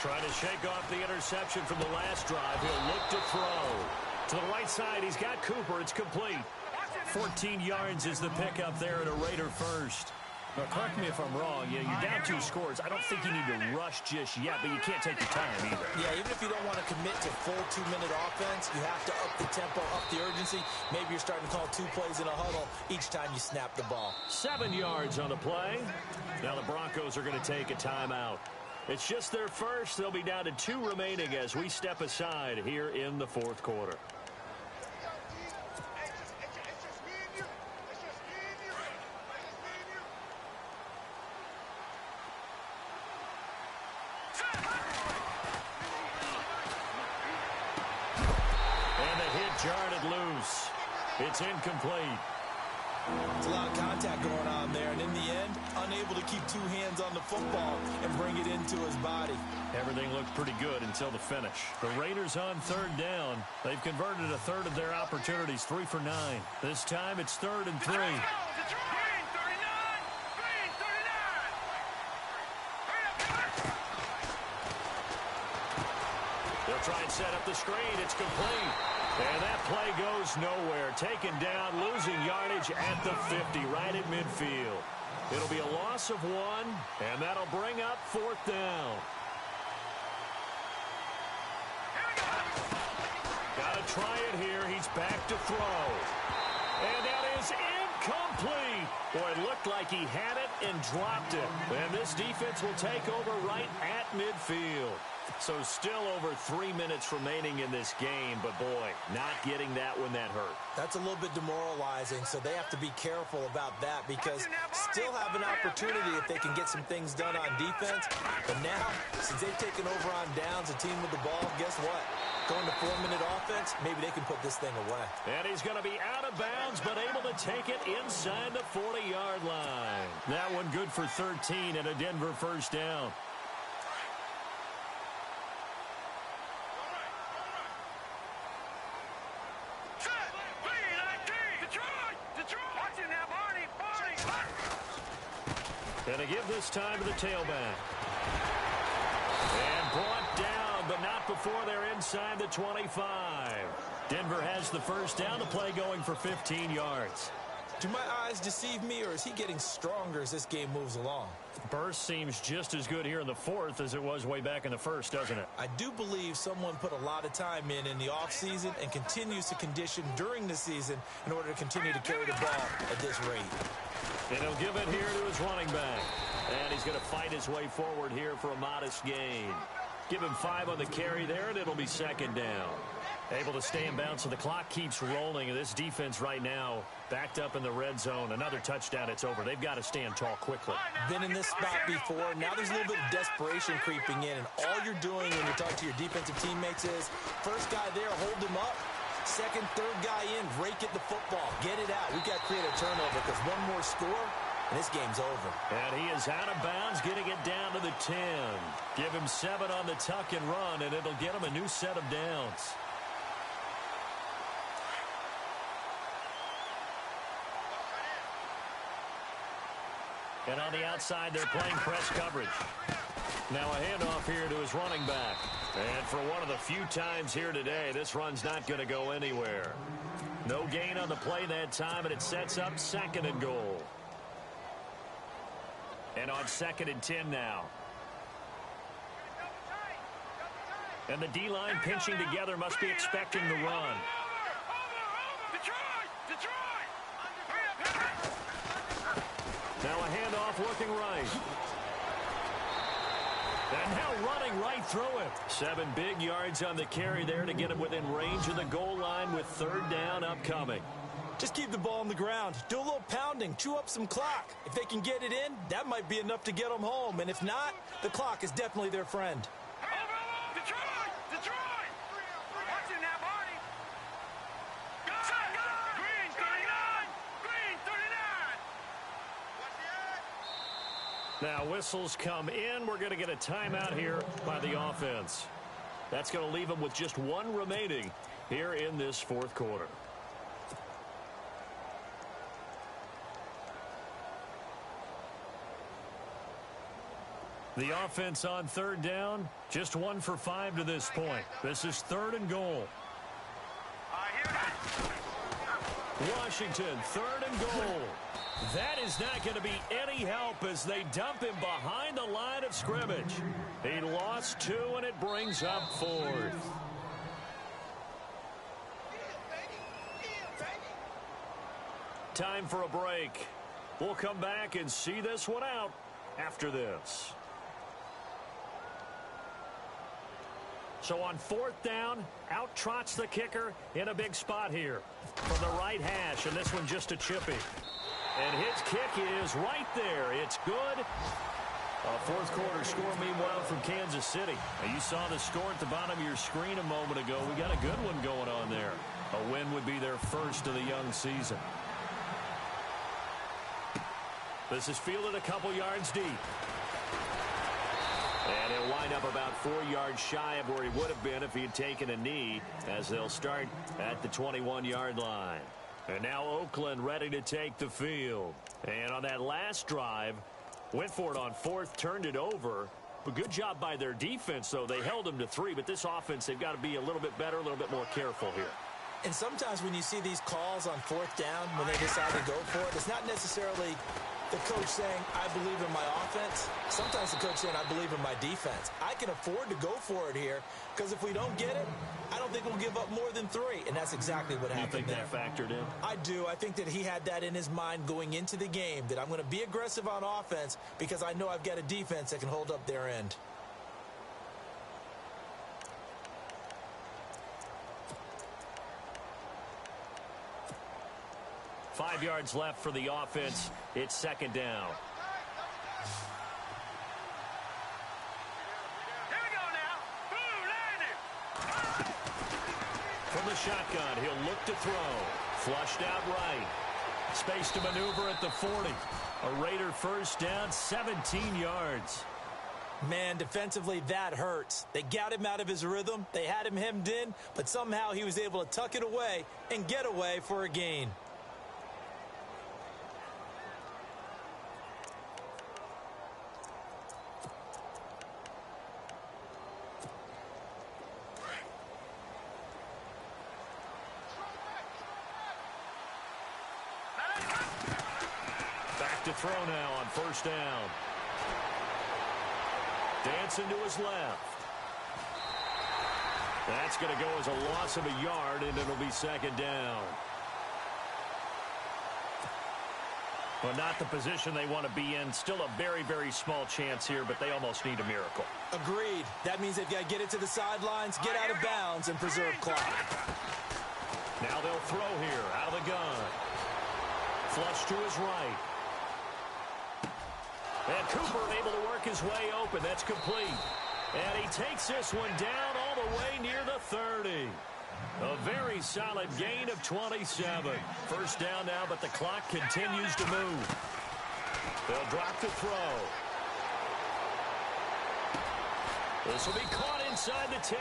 [SPEAKER 3] Trying to shake off the interception from the last drive. He'll look to throw. To the right side, he's got Cooper. It's complete. 14 yards is the pickup there at a Raider first. Now, correct me if I'm wrong. You're down 2 scores. I don't think you need to rush just yet, but you can't take your time either.
[SPEAKER 4] Yeah, even if you don't want to commit to full 2-minute offense, you have to up the tempo, up the urgency. Maybe you're starting to call 2 plays in a huddle each time you snap the ball.
[SPEAKER 3] 7 yards on the play. Now the Broncos are going to take a timeout. It's just their first. They'll be down to 2 remaining as we step aside here in the 4th quarter. And the hit jarred it loose. It's incomplete.
[SPEAKER 4] There's a lot of contact going on there, and in the end, unable to keep 2 hands on the football and bring it into his body.
[SPEAKER 3] Everything looked pretty good until the finish. The Raiders on 3rd down. They've converted a third of their opportunities, 3 for 9. This time it's 3rd and 3. They'll try and set up the screen. It's complete. And that play goes nowhere. Taken down, losing yardage at the 50, right at midfield. It'll be a loss of 1, and that'll bring up 4th down. Got to try it here. He's back to throw. And that is incomplete. Boy, it looked like he had it and dropped it. And this defense will take over right at midfield. So still over 3 minutes remaining in this game, but boy, not getting that when that hurt.
[SPEAKER 4] That's a little bit demoralizing, so they have to be careful about that because still have an opportunity if they can get some things done on defense. But now, since they've taken over on downs, a team with the ball, guess what? Going to 4-minute offense, maybe they can put this thing away.
[SPEAKER 3] And he's going to be out of bounds, but able to take it inside the 40-yard line. That one good for 13 and a Denver 1st down. And they give this time to the tailback. And brought down, but not before they're inside the 25. Denver has the 1st down, the play going for 15 yards.
[SPEAKER 4] Do my eyes deceive me, or is he getting stronger as this game moves along?
[SPEAKER 3] Burst seems just as good here in the 4th as it was way back in the 1st, doesn't it?
[SPEAKER 4] I do believe someone put a lot of time in the offseason and continues to condition during the season in order to continue to carry the ball at this rate.
[SPEAKER 3] And he'll give it here to his running back. And he's going to fight his way forward here for a modest gain. Give him 5 on the carry there, and it'll be 2nd down. Able to stay in bounds, so the clock keeps rolling. And this defense right now backed up in the red zone. Another touchdown, it's over. They've got to stand tall quickly.
[SPEAKER 4] Been in this spot before. Now there's a little bit of desperation creeping in. And all you're doing when you talk to your defensive teammates is, first guy there, hold him up. Second, third guy in, rake at the football. Get it out. We've got to create a turnover because one more score, and this game's over.
[SPEAKER 3] And he is out of bounds, getting it down to the 10. Give him 7 on the tuck and run, and it'll get him a new set of downs. And on the outside, they're playing press coverage. Now a handoff here to his running back. And for one of the few times here today, this run's not going to go anywhere. No gain on the play that time, and it sets up 2nd and goal. And on 2nd and 10 now. And the D-line pinching together must be expecting the run. Now a handoff looking right. And now running right through it. 7 big yards on the carry there to get him within range of the goal line with 3rd down upcoming.
[SPEAKER 4] Just keep the ball on the ground. Do a little pounding. Chew up some clock. If they can get it in, that might be enough to get them home. And if not, the clock is definitely their friend.
[SPEAKER 5] Detroit! Detroit! Watch it now, Barney. Green 39! Green 39!
[SPEAKER 3] Now whistles come in. We're going to get a timeout here by the offense. That's going to leave them with just 1 remaining here in this 4th quarter. The offense on 3rd down, just 1 for 5 to this point. This is 3rd and goal. Washington, 3rd and goal. That is not going to be any help as they dump him behind the line of scrimmage. He lost 2, and it brings up 4th. Time for a break. We'll come back and see this one out after this. So on 4th down, out trots the kicker in a big spot here from the right hash, and this one just a chippy. And his kick is right there. It's good. A 4th quarter score, meanwhile, from Kansas City. Now, you saw the score at the bottom of your screen a moment ago. We got a good one going on there. A win would be their first of the young season. This is fielded a couple yards deep. And he'll wind up about 4 yards shy of where he would have been if he had taken a knee, as they'll start at the 21-yard line. And now Oakland ready to take the field. And on that last drive, went for it on 4th, turned it over. But good job by their defense, though. They held them to 3, but this offense, they've got to be a little bit better, a little bit more careful here.
[SPEAKER 4] And sometimes when you see these calls on 4th down, when they decide to go for it, it's not necessarily the coach saying, I believe in my offense. Sometimes the coach saying, I believe in my defense. I can afford to go for it here because if we don't get it, I don't think we'll give up more than 3. And that's exactly what happened there.
[SPEAKER 3] You think that factored in?
[SPEAKER 4] I do. I think that he had that in his mind going into the game, that I'm going to be aggressive on offense because I know I've got a defense that can hold up their end.
[SPEAKER 3] Five yards left for the offense. It's 2nd down.
[SPEAKER 5] Here we go now. Boom, landed.
[SPEAKER 3] From the shotgun, he'll look to throw. Flushed out right. Space to maneuver at the 40. A Raider first down, 17 yards.
[SPEAKER 4] Man, defensively, that hurts. They got him out of his rhythm. They had him hemmed in, but somehow he was able to tuck it away and get away for a gain.
[SPEAKER 3] Back to throw now on first down. Dancing to his left. That's going to go as a loss of a yard, and it'll be 2nd down. But not the position they want to be in. Still a very, very small chance here, but they almost need a miracle.
[SPEAKER 4] Agreed. That means they've got to get it to the sidelines, get out of bounds, and preserve clock.
[SPEAKER 3] Now they'll throw here out of the gun. Flush to his right. And Cooper able to work his way open. That's complete. And he takes this one down all the way near the 30. A very solid gain of 27. First down now, but the clock continues to move. They'll drop the throw. This will be caught inside the 10.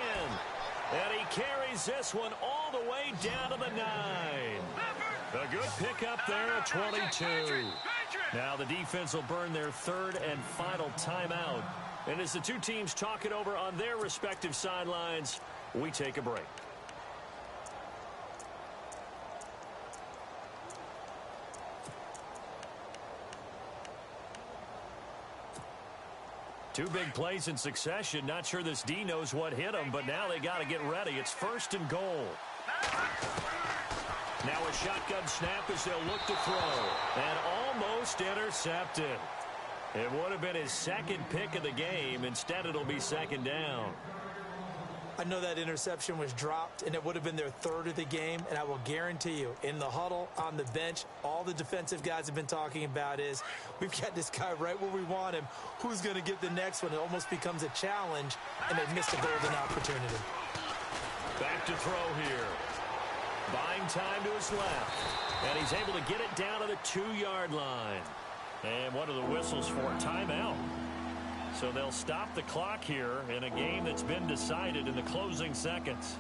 [SPEAKER 3] And he carries this one all the way down to the 9. A good pickup there at 22. Now the defense will burn their 3rd and final timeout. And as the two teams talk it over on their respective sidelines, we take a break. Two big plays in succession. Not sure this D knows what hit him, but now they got to get ready. It's 1st and goal. Now a shotgun snap as they'll look to throw. And almost intercepted. It would have been his 2nd pick of the game. Instead, it'll be 2nd down.
[SPEAKER 4] I know that interception was dropped, and it would have been their 3rd of the game, and I will guarantee you, in the huddle, on the bench, all the defensive guys have been talking about is, we've got this guy right where we want him. Who's going to get the next one? It almost becomes a challenge, and they've missed a golden opportunity.
[SPEAKER 3] Back to throw here. Buying time to his left, and he's able to get it down to the 2-yard line. And what are the whistles for? Timeout. So they'll stop the clock here in a game that's been decided in the closing seconds.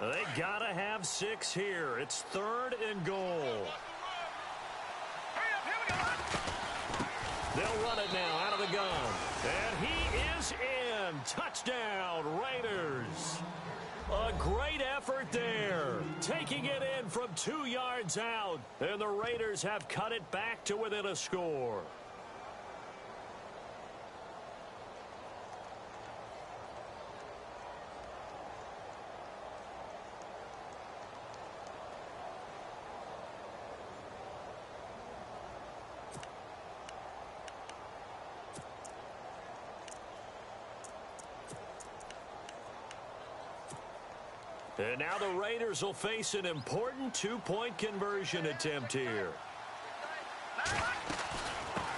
[SPEAKER 3] They gotta have 6 here. It's 3rd and goal. They'll run it now out of the gun. And he is in. Touchdown, Raiders. A great effort there. Taking it in from 2 yards out. And the Raiders have cut it back to within a score. And now the Raiders will face an important 2-point conversion attempt here.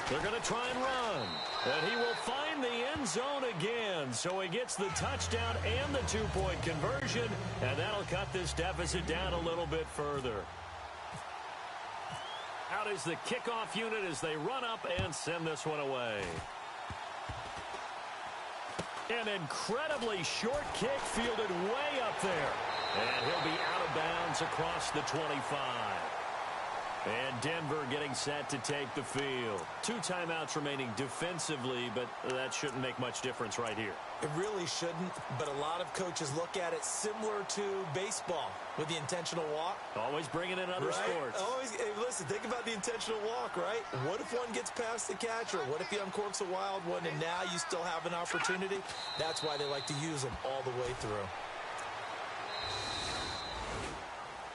[SPEAKER 3] They're going to try and run. And he will find the end zone again. So he gets the touchdown and the 2-point conversion. And that'll cut this deficit down a little bit further. Out is the kickoff unit as they run up and send this one away. An incredibly short kick fielded way up there. And he'll be out of bounds across the 25. And Denver getting set to take the field. 2 timeouts remaining defensively, but that shouldn't make much difference right here.
[SPEAKER 4] It really shouldn't, but a lot of coaches look at it similar to baseball with the intentional walk.
[SPEAKER 3] Always bringing in other sports.
[SPEAKER 4] Always, hey, listen, think about the intentional walk, right? What if one gets past the catcher? What if he uncorks a wild one and now you still have an opportunity? That's why they like to use them all the way through.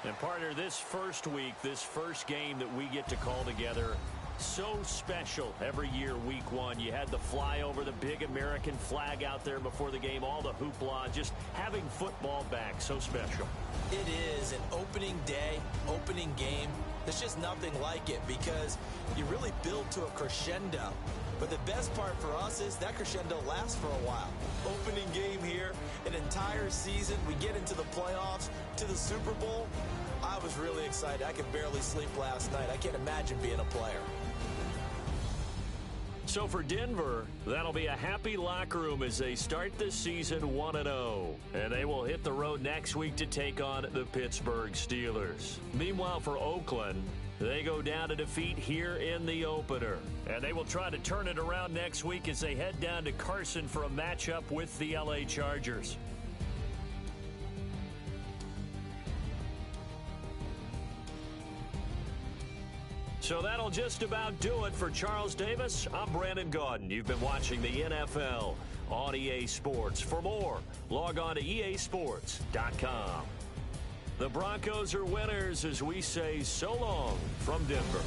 [SPEAKER 3] And partner, this first week, this first game that we get to call together, so special every year, week 1. You had the flyover, the big American flag out there before the game, all the hoopla, just having football back, so special.
[SPEAKER 4] It is an opening day, opening game. There's just nothing like it because you really build to a crescendo. But the best part for us is that crescendo lasts for a while. Opening game here, an entire season. We get into the playoffs, to the Super Bowl. I was really excited. I could barely sleep last night. I can't imagine being a player.
[SPEAKER 3] So for Denver, that'll be a happy locker room as they start this season 1-0. And they will hit the road next week to take on the Pittsburgh Steelers. Meanwhile, for Oakland, they go down to defeat here in the opener. And they will try to turn it around next week as they head down to Carson for a matchup with the LA Chargers. So that'll just about do it for Charles Davis. I'm Brandon Gaudin. You've been watching the NFL on EA Sports. For more, log on to easports.com. The Broncos are winners as we say so long from Denver.